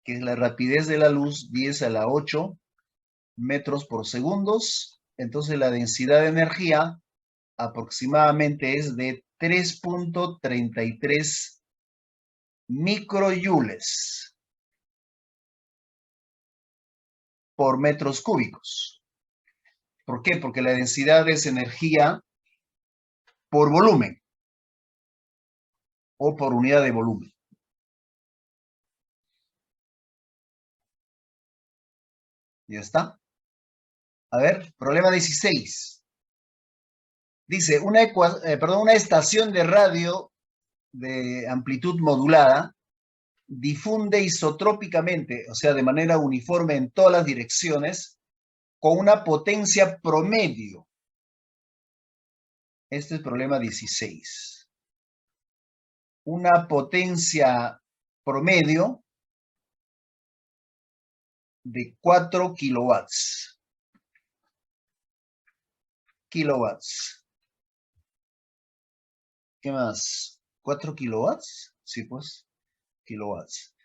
que es la rapidez de la luz, 10 a la 8 metros por segundos. Entonces la densidad de energía aproximadamente es de 3.33 microyoules por metros cúbicos. ¿Por qué? Porque la densidad es energía por volumen o por unidad de volumen. Ya está. A ver, problema 16. Dice, una estación de radio de amplitud modulada difunde isotrópicamente, o sea, de manera uniforme en todas las direcciones, con una potencia promedio. Este es el problema 16. Una potencia promedio de 4 kilowatts. ¿Qué más? ¿4 kilowatts? Sí, pues, kilowatts.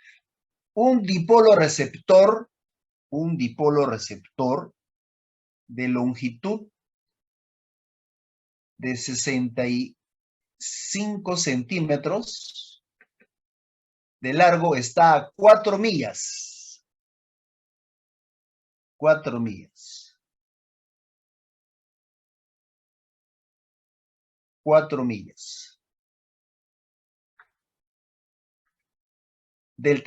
Un dipolo receptor de longitud de 65 centímetros de largo está a 4 millas. 4 millas. 4 millas. Del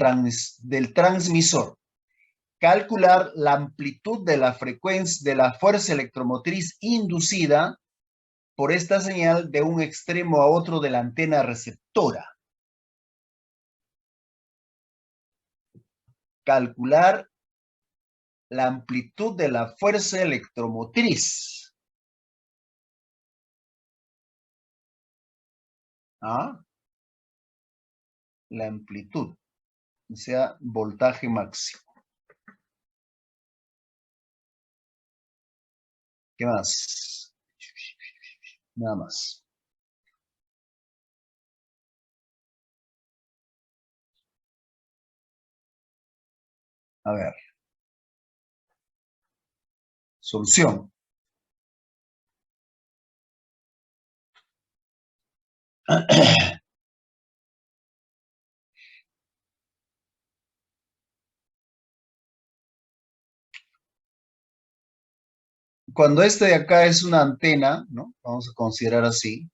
transmisor. Calcular la amplitud de la frecuencia de la fuerza electromotriz inducida por esta señal de un extremo a otro de la antena receptora. Calcular la amplitud de la fuerza electromotriz. ¿Ah? La amplitud, o sea, voltaje máximo. ¿Qué más? Nada más. A ver. Solución. Cuando este de acá es una antena, ¿no? Vamos a considerar así.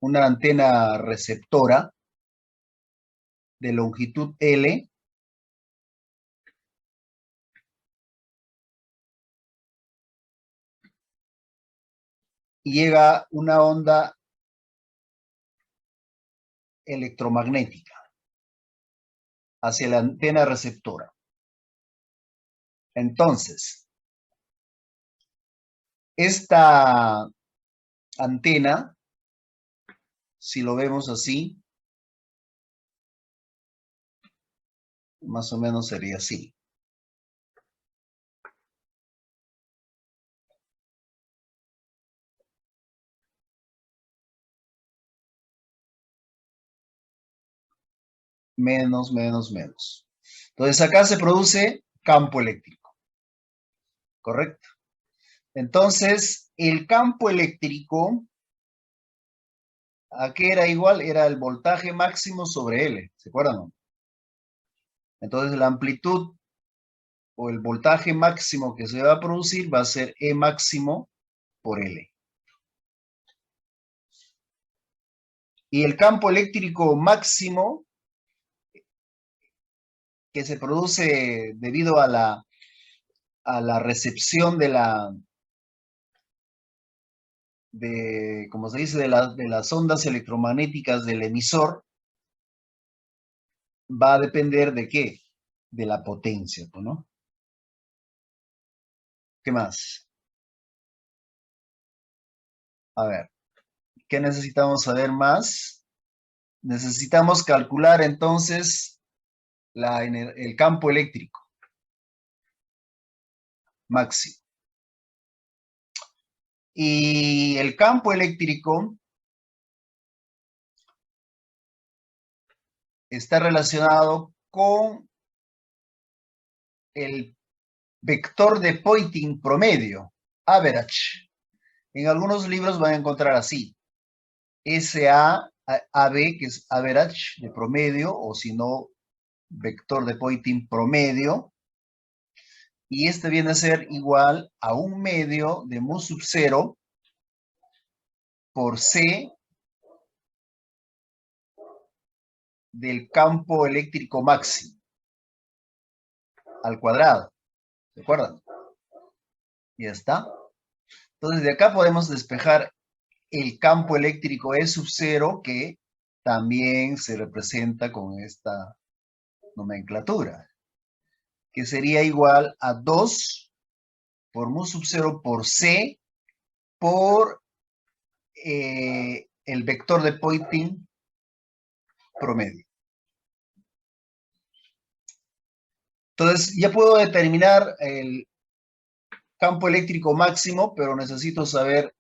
Una antena receptora de longitud L. Y llega una onda electromagnética hacia la antena receptora. Entonces, esta antena, si lo vemos así, más o menos sería así. Menos. Entonces acá se produce campo eléctrico. ¿Correcto? Entonces, el campo eléctrico, ¿a qué era igual? Era el voltaje máximo sobre L. ¿Se acuerdan? Entonces, la amplitud o el voltaje máximo que se va a producir va a ser E máximo por L. Y el campo eléctrico máximo que se produce debido a la recepción como se dice, de las ondas electromagnéticas del emisor, va a depender de qué, de la potencia, ¿no? ¿Qué más? A ver, ¿qué necesitamos saber más? Necesitamos calcular entonces el campo eléctrico máximo. Y el campo eléctrico está relacionado con el vector de Poynting promedio, average. En algunos libros van a encontrar así, SAAB, que es average de promedio, o si no, vector de Poynting promedio. Y este viene a ser igual a 1/2 de mu sub 0 por C del campo eléctrico máximo al cuadrado. ¿Se acuerdan? Ya está. Entonces de acá podemos despejar el campo eléctrico E sub 0, que también se representa con esta nomenclatura, que sería igual a 2 por mu sub 0 por C por el vector de Poynting promedio. Entonces ya puedo determinar el campo eléctrico máximo, pero necesito saber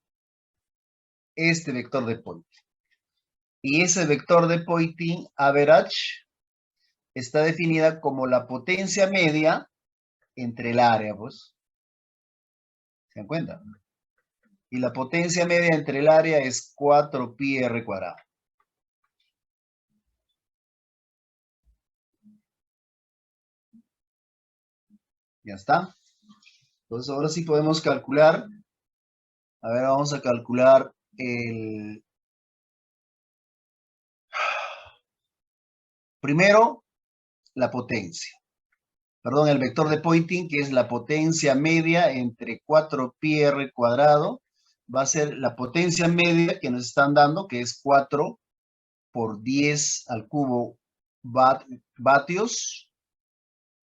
este vector de Poynting. Y ese vector de Poynting, average, está definida como la potencia media entre el área, pues. ¿Se dan cuenta? Y la potencia media entre el área es 4πr². Ya está. Entonces ahora sí podemos calcular. A ver, vamos a calcular el... Primero, la potencia. Perdón, el vector de Poynting, que es la potencia media entre 4πr², va a ser la potencia media que nos están dando, que es 4 por 10 al cubo vatios,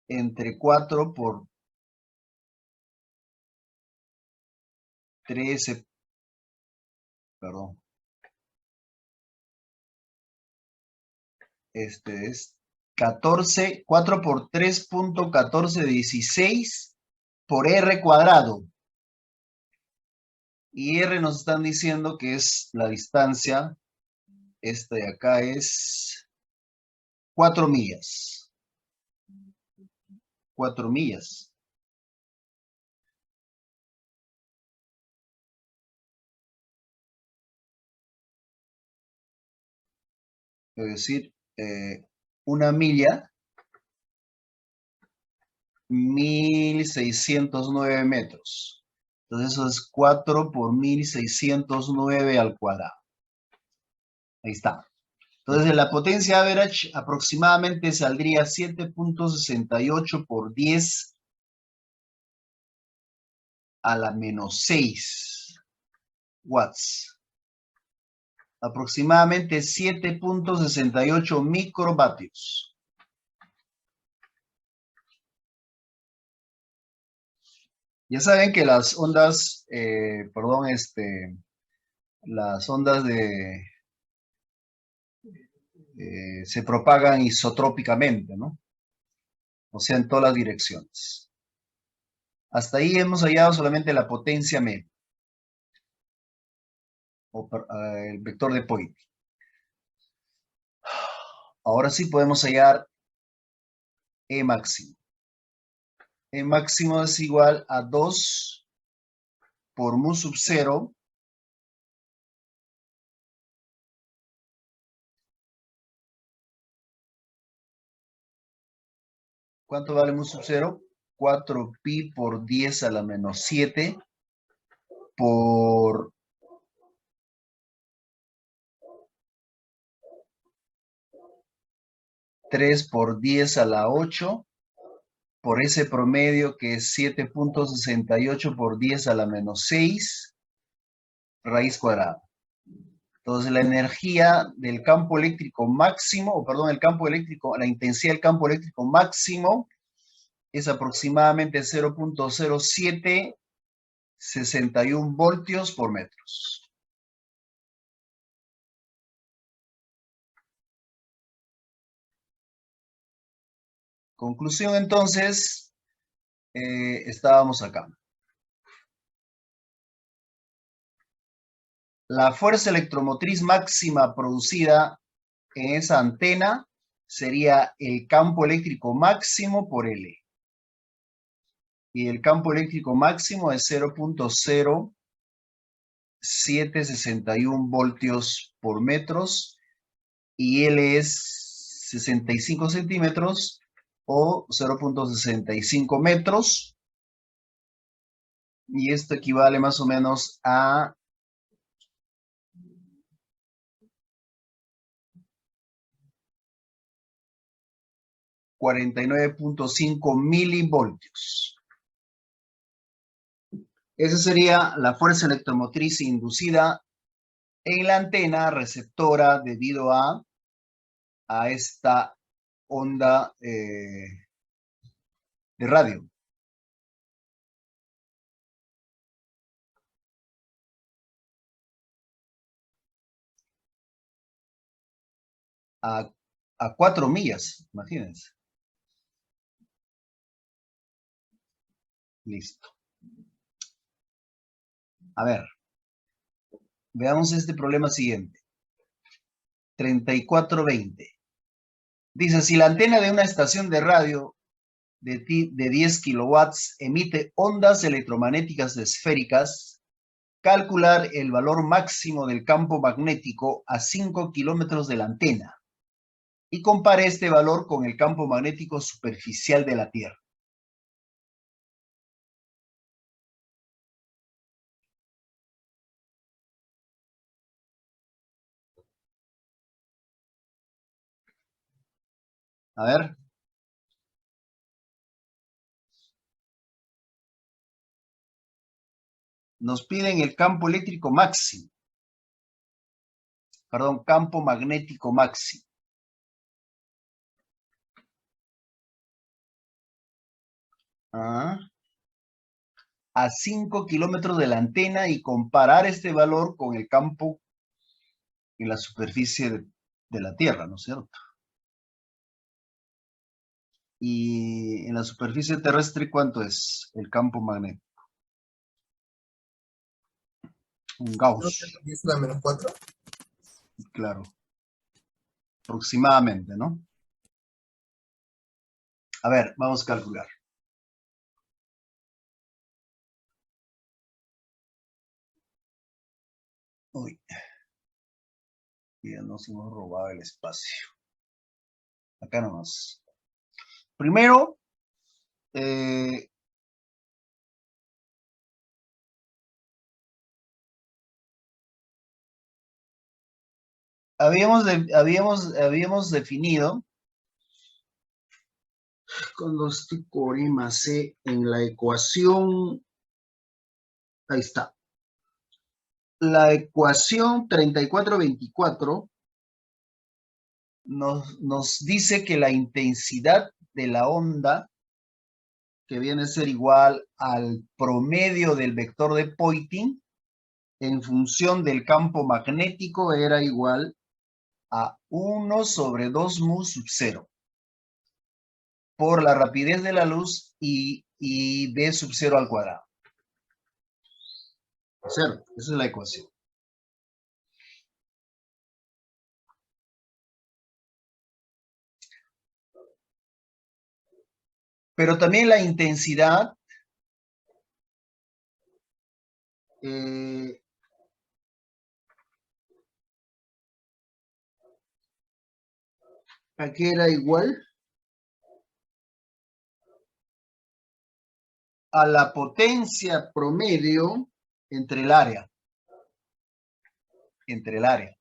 entre 4 por 13, perdón. Este es 14, 4 por 3.1416 por r². Y r nos están diciendo que es la distancia, esta de acá es 4 millas. 4 millas. Es decir, una milla, 1609 metros. Entonces eso es 4 por 1609 al cuadrado. Ahí está. Entonces la potencia average aproximadamente saldría 7.68 por 10 a la menos 6 watts. Aproximadamente 7.68 microvatios. Ya saben que las ondas, las ondas se propagan isotrópicamente, ¿no? O sea, en todas las direcciones. Hasta ahí hemos hallado solamente la potencia media, o el vector de Poynting. Ahora sí podemos hallar E máximo. E máximo es igual a 2 por mu sub 0 ¿Cuánto vale mu sub 0? 4pi por 10 a la menos 7 por 3 por 10 a la 8 por ese promedio que es 7.68 por 10 a la menos 6 raíz cuadrada. Entonces la energía del campo eléctrico máximo, o perdón, el campo eléctrico, la intensidad del campo eléctrico máximo es aproximadamente 0.0761 voltios por metros. Conclusión entonces, estábamos acá. La fuerza electromotriz máxima producida en esa antena sería el campo eléctrico máximo por L. y el campo eléctrico máximo es 0.0761 voltios por metros y L es 65 centímetros o 0.65 metros. Y esto equivale más o menos a 49.5 milivoltios. Esa sería la fuerza electromotriz inducida en la antena receptora debido a esta onda de radio. A 4 millas, imagínense. Listo. A ver, veamos este problema siguiente. 3420. Dice, si la antena de una estación de radio de 10 kilowatts emite ondas electromagnéticas esféricas, calcular el valor máximo del campo magnético a 5 kilómetros de la antena y compare este valor con el campo magnético superficial de la Tierra. A ver. Nos piden el campo eléctrico máximo. Perdón, campo magnético máximo. A 5 kilómetros de la antena y comparar este valor con el campo en la superficie de la Tierra, ¿no es cierto? Y en la superficie terrestre, ¿cuánto es el campo magnético? Un Gauss. ¿Es la -4? Claro. Aproximadamente, ¿no? A ver, vamos a calcular. Uy. Ya nos hemos robado el espacio. Acá nomás. Primero, habíamos definido con los teorema C en la ecuación, ahí está. La ecuación 3424 nos dice que la intensidad de la onda, que viene a ser igual al promedio del vector de Poynting, en función del campo magnético era igual a 1 sobre 2 mu sub 0 por la rapidez de la luz y b sub 0 al cuadrado. ¿Cierto? Esa es la ecuación. Pero también la intensidad aquí era igual a la potencia promedio entre el área. Entre el área.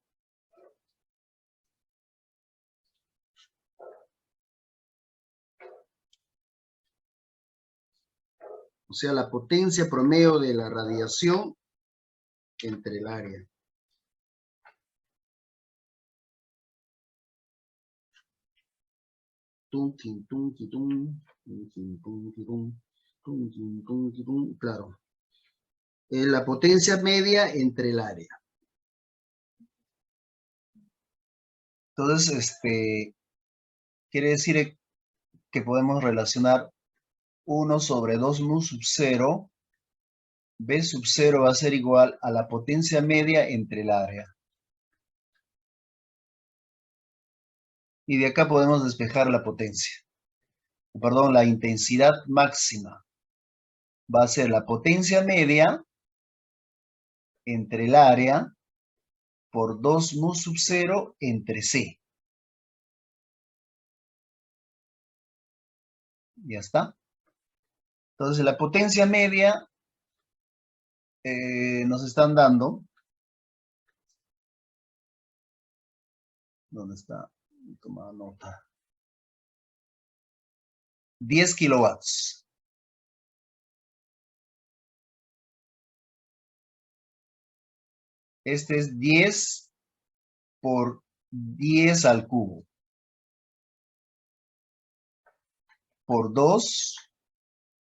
O sea, la potencia promedio de la radiación entre el área. Claro. La potencia media entre el área. Entonces, quiere decir que podemos relacionar 1 sobre 2 mu sub 0. B sub 0 va a ser igual a la potencia media entre el área. Y de acá podemos despejar la potencia. Perdón, la intensidad máxima. va a ser la potencia media entre el área por 2 mu sub 0 entre C. Ya está. Entonces la potencia media nos están dando. ¿Dónde está? Toma nota. 10 kilowatts. Este es 10 por 10 al cubo. Por 2.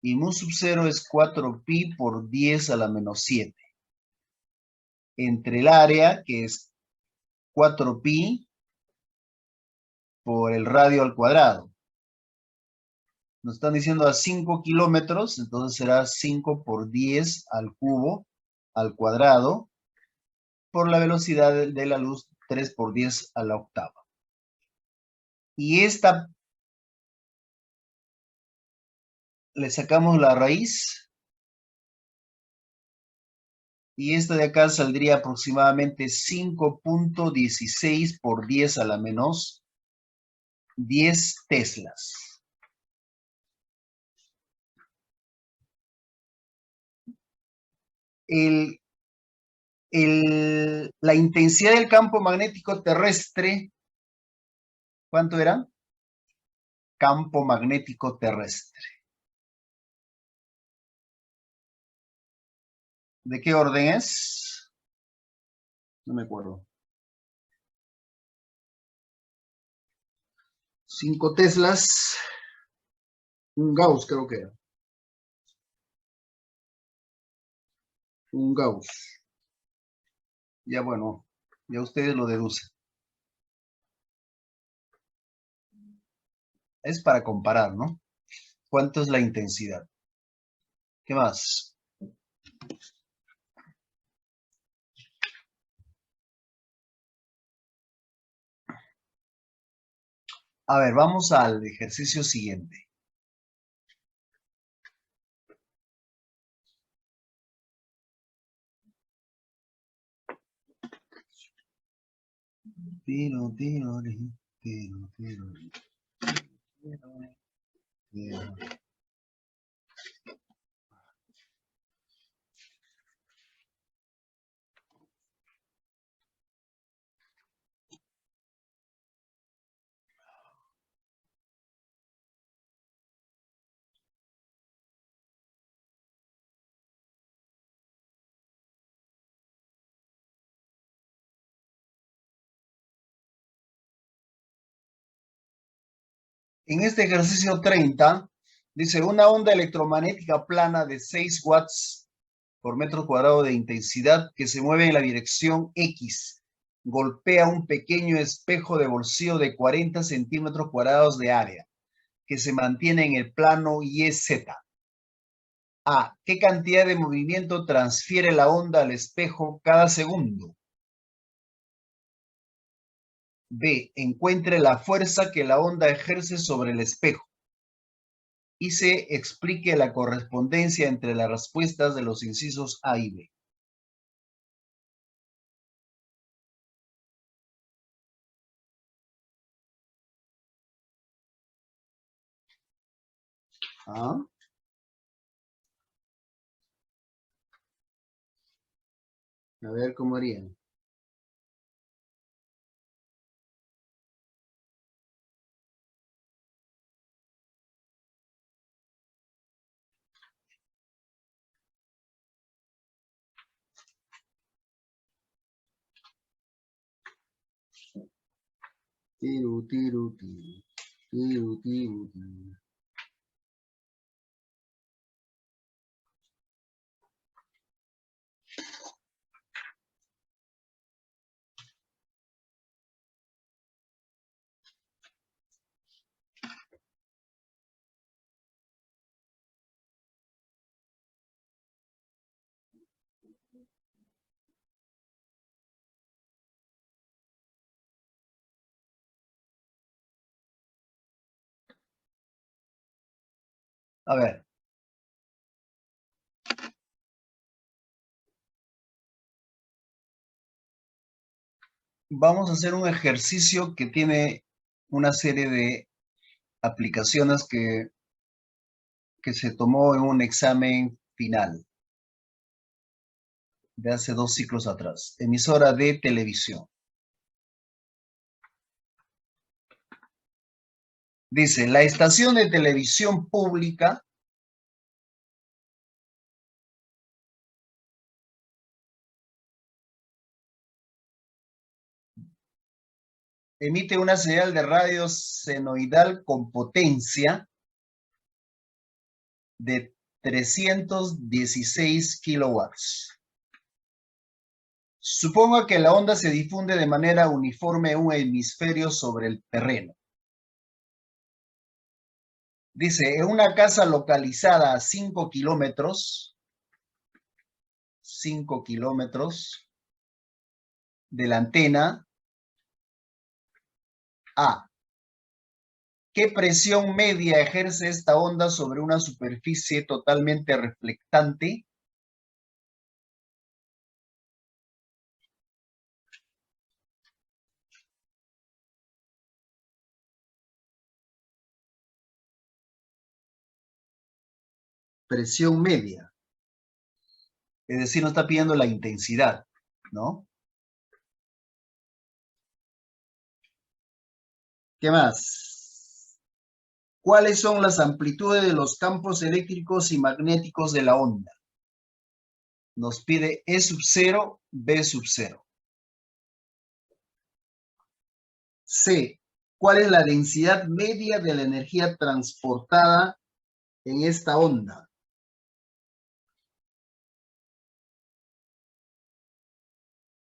Y mu sub 0 es 4pi por 10 a la menos 7. Entre el área, que es 4pi por el radio al cuadrado. Nos están diciendo a 5 kilómetros, entonces será 5 por 10 al cubo al cuadrado por la velocidad de la luz 3 por 10 a la octava. Y esta le sacamos la raíz. Y esta de acá saldría aproximadamente 5.16 por 10 a la menos 10 teslas. La intensidad del campo magnético terrestre, ¿cuánto era? Campo magnético terrestre. ¿De qué orden es? No me acuerdo. 5 teslas. Un Gauss creo que era. Un Gauss. Ya bueno, ya ustedes lo deducen. Es para comparar, ¿no? ¿Cuánto es la intensidad? ¿Qué más? A ver, vamos al ejercicio siguiente. Tiro, tiro, tiro, tiro, tiro, tiro. En este ejercicio 30, dice una onda electromagnética plana de 6 watts por metro cuadrado de intensidad que se mueve en la dirección X. Golpea un pequeño espejo de bolsillo de 40 centímetros cuadrados de área que se mantiene en el plano YZ. A. ¿Qué cantidad de movimiento transfiere la onda al espejo cada segundo? B. Encuentre la fuerza que la onda ejerce sobre el espejo. Y C. Explique la correspondencia entre las respuestas de los incisos A y B. ¿Ah? A ver cómo harían. Tiru, tiru, tiru. Tiru, tiru, tiru. A ver. vamos a hacer un ejercicio que tiene una serie de aplicaciones que se tomó en un examen final de hace 2 ciclos atrás. Emisora de televisión. Dice, la estación de televisión pública emite una señal de radio senoidal con potencia de 316 kilowatts. Suponga que la onda se difunde de manera uniforme en un hemisferio sobre el terreno. Dice, en una casa localizada a 5 kilómetros de la antena A. ¿Qué presión media ejerce esta onda sobre una superficie totalmente reflectante? Presión media. Es decir, nos está pidiendo la intensidad, ¿no? ¿Qué más? ¿Cuáles son las amplitudes de los campos eléctricos y magnéticos de la onda? Nos pide E sub 0, B sub 0. C. ¿Cuál es la densidad media de la energía transportada en esta onda?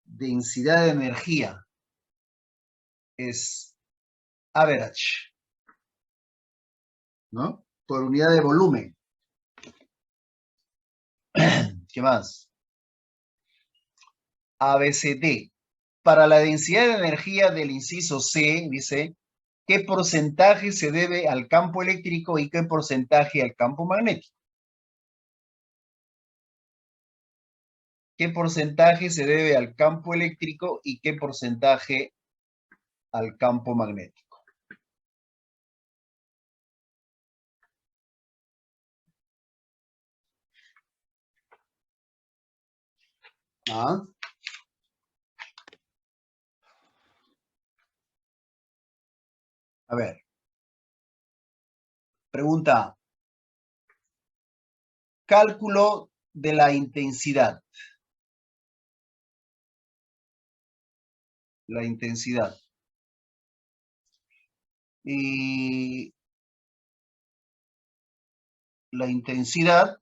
Densidad de energía es average, ¿no? Por unidad de volumen. ¿Qué más? ABCD. Para la densidad de energía del inciso C, dice, ¿qué porcentaje se debe al campo eléctrico y qué porcentaje al campo magnético? ¿Qué porcentaje se debe al campo eléctrico y qué porcentaje al campo magnético? ¿Ah? A ver. Pregunta A. Cálculo de la intensidad. La intensidad. Y la intensidad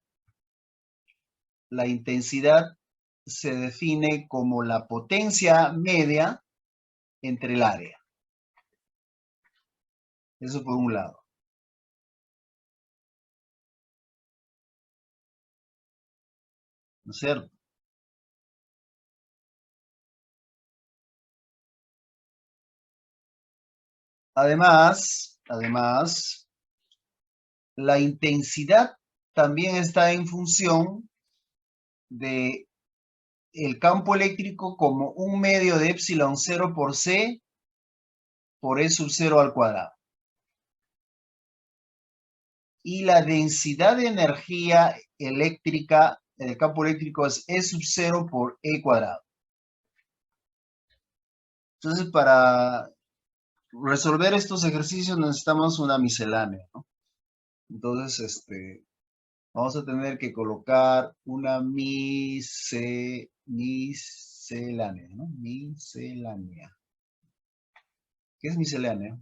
se define como la potencia media entre el área. Eso por un lado. ¿No es cierto? Además, la intensidad también está en función de el campo eléctrico como un medio de epsilon 0 por C por E sub 0 al cuadrado. Y la densidad de energía eléctrica del campo eléctrico es E sub 0 por E cuadrado. Entonces, para resolver estos ejercicios necesitamos una miscelánea, ¿no? Entonces, vamos a tener que colocar una miscelánea, ¿no? Miscelánea. ¿Qué es miscelánea?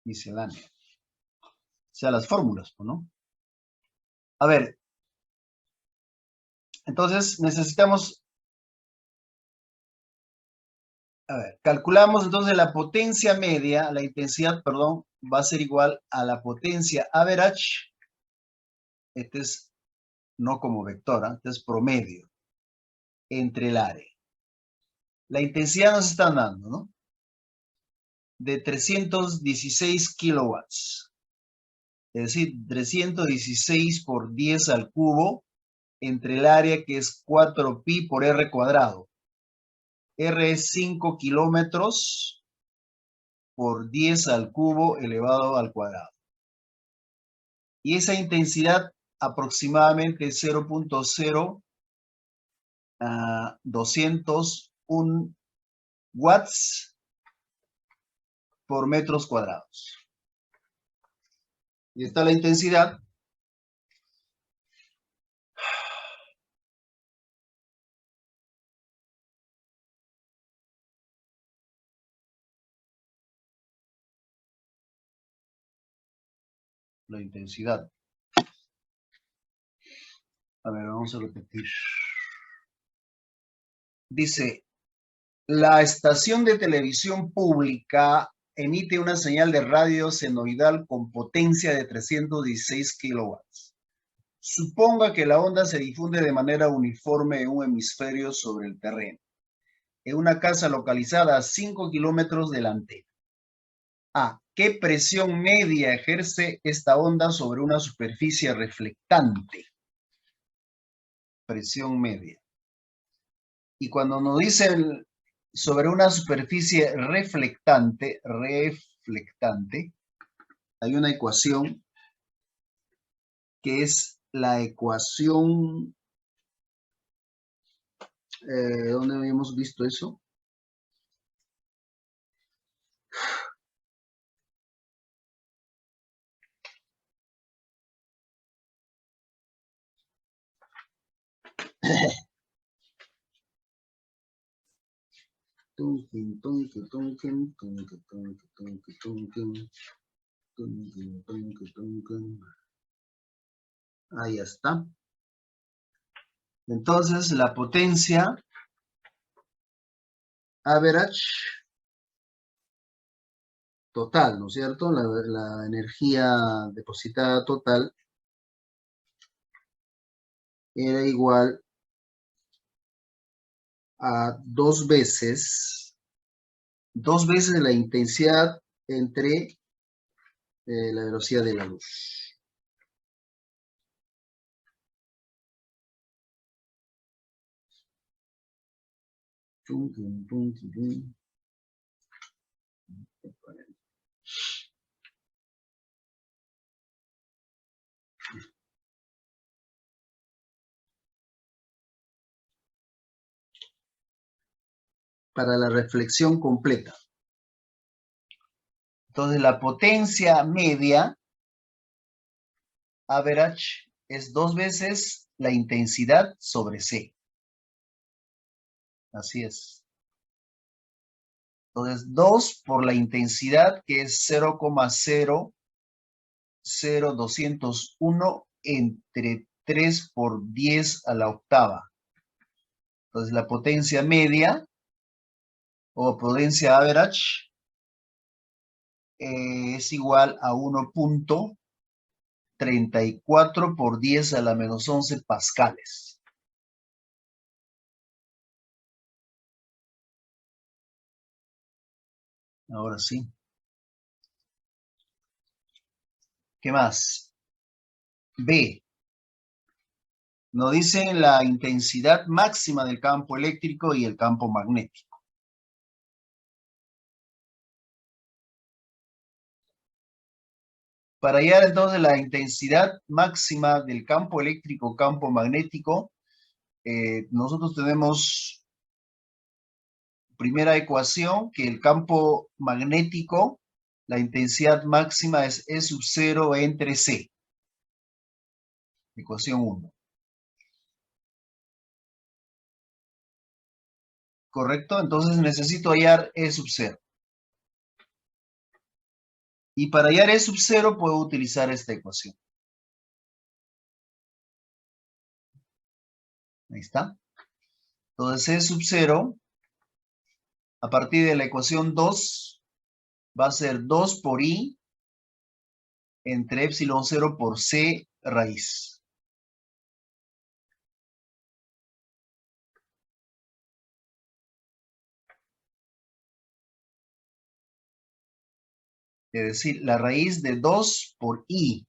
Miscelánea. O sea, las fórmulas, ¿no? A ver. Entonces, necesitamos... A ver, calculamos entonces la potencia media, la intensidad, perdón, va a ser igual a la potencia average. Este es no como vectora, este es promedio entre el área. La intensidad nos están dando, ¿no? De 316 kilowatts. Es decir, 316 por 10 al cubo entre el área que es 4pi por r cuadrado. R es 5 kilómetros por 10 al cubo elevado al cuadrado. Y esa intensidad aproximadamente es 0.0201 watts por metros cuadrados. Y está la intensidad. La intensidad. A ver, vamos a repetir. Dice, la estación de televisión pública emite una señal de radio senoidal con potencia de 316 kilowatts. Suponga que la onda se difunde de manera uniforme en un hemisferio sobre el terreno, en una casa localizada a 5 kilómetros de la antena. A. ¿Qué presión media ejerce esta onda sobre una superficie reflectante? Presión media. Y cuando nos dicen sobre una superficie reflectante, hay una ecuación que es la ecuación, ¿dónde habíamos visto eso? Ahí está. Entonces, la potencia average total, ¿no es cierto? La energía depositada total era igual a dos veces la intensidad entre la velocidad de la luz. Para la reflexión completa. Entonces, la potencia media, average, es 2 veces la intensidad sobre C. Así es. Entonces, 2 por la intensidad, que es 0,00201 entre 3 por 10 a la octava. Entonces, la potencia media, o potencia average, es igual a 1.34 por 10 a la menos 11 pascales. Ahora sí. ¿Qué más? B. Nos dicen la intensidad máxima del campo eléctrico y el campo magnético. Para hallar entonces la intensidad máxima del campo eléctrico, campo magnético, nosotros tenemos primera ecuación, que el campo magnético, la intensidad máxima es E sub 0 entre C. Ecuación 1. ¿Correcto? Entonces necesito hallar E sub 0. Y para hallar E sub 0 puedo utilizar esta ecuación. Ahí está. Entonces E sub 0, a partir de la ecuación 2, va a ser 2 por I entre epsilon 0 por C raíz. Es decir, la raíz de 2 por I.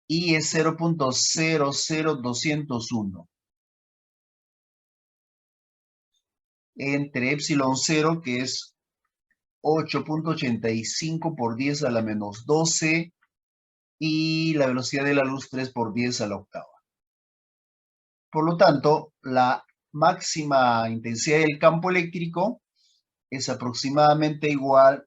I es 0.00201. entre epsilon 0, que es 8.85 por 10 a la menos 12, y la velocidad de la luz 3 por 10 a la octava. Por lo tanto, la máxima intensidad del campo eléctrico es aproximadamente igual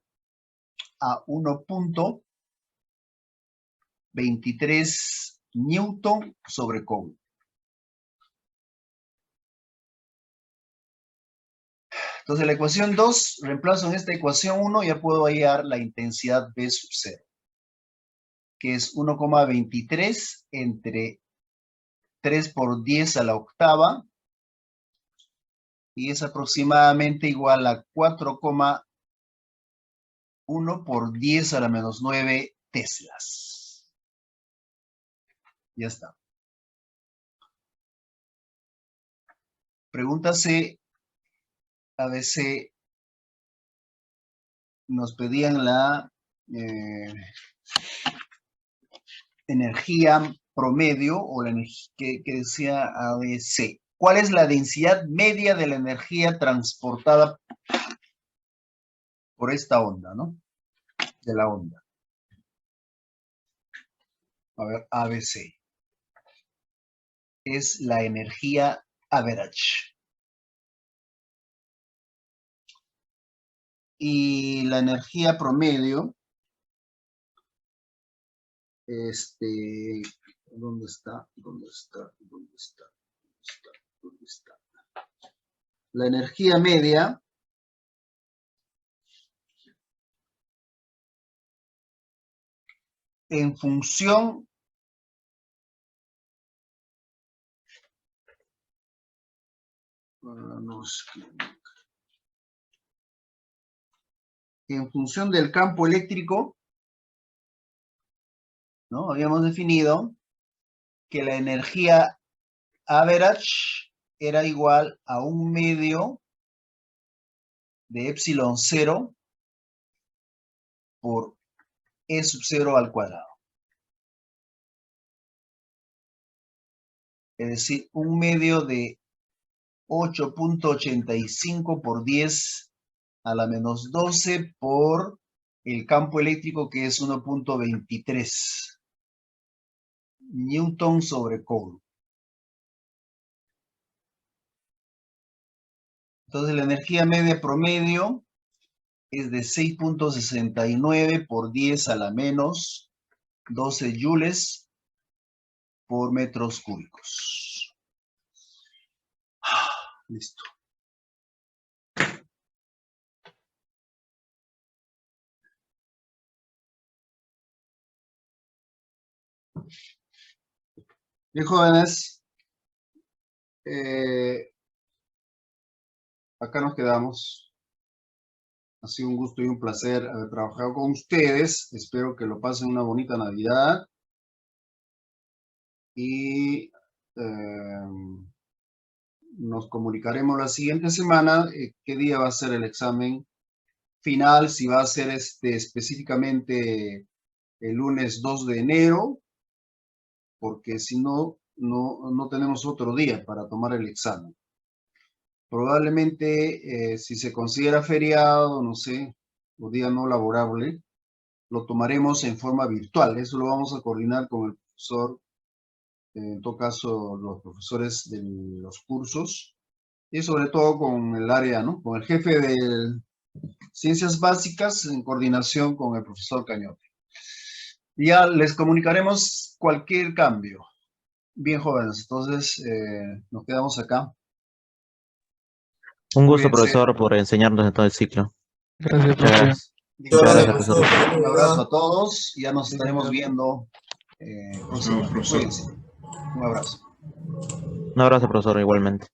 a 1.23 Newton sobre Coulomb. Entonces, la ecuación 2, reemplazo en esta ecuación 1, ya puedo hallar la intensidad B sub 0, que es 1,23 entre 3 por 10 a la octava, y es aproximadamente igual a 4,1 por 10 a la menos 9 teslas. Ya está. Pregunta C. A veces nos pedían la energía promedio, o la energía que decía ABC. ¿Cuál es la densidad media de la energía transportada por esta onda, ¿no? De la onda. A ver, ABC. Es la energía average. Y la energía promedio, ¿dónde está? ¿Dónde está? ¿Dónde está? ¿Dónde está? La energía media en función del campo eléctrico, ¿no? Habíamos definido que la energía average era igual a 1/2 de epsilon 0 por E sub 0 al cuadrado. Es decir, 1/2 de 8.85 por 10 a la menos 12 por el campo eléctrico, que es 1.23 Newton sobre Coulomb. Entonces, la energía media promedio es de 6.69 por 10 a la menos 12 joules por metros cúbicos. Listo. Bien, jóvenes, acá nos quedamos. Ha sido un gusto y un placer haber trabajado con ustedes. Espero que lo pasen una bonita Navidad. Y nos comunicaremos la siguiente semana qué día va a ser el examen final, si va a ser específicamente el lunes 2 de enero, porque si no, no tenemos otro día para tomar el examen. Probablemente, si se considera feriado, no sé, o día no laborable, lo tomaremos en forma virtual. Eso lo vamos a coordinar con el profesor, en todo caso, los profesores de los cursos, y sobre todo con el área, ¿no? Con el jefe de Ciencias Básicas, en coordinación con el profesor Cañote. Ya les comunicaremos cualquier cambio. Bien, jóvenes, entonces nos quedamos acá. Un gusto, Cuídense. profesor, por enseñarnos en todo el ciclo. Gracias, Muchas profe. gracias. Muchas gracias, gracias. profesor. Un abrazo a todos. Ya nos estaremos viendo próximamente. Cuídense. Un abrazo. Un abrazo, profesor, igualmente.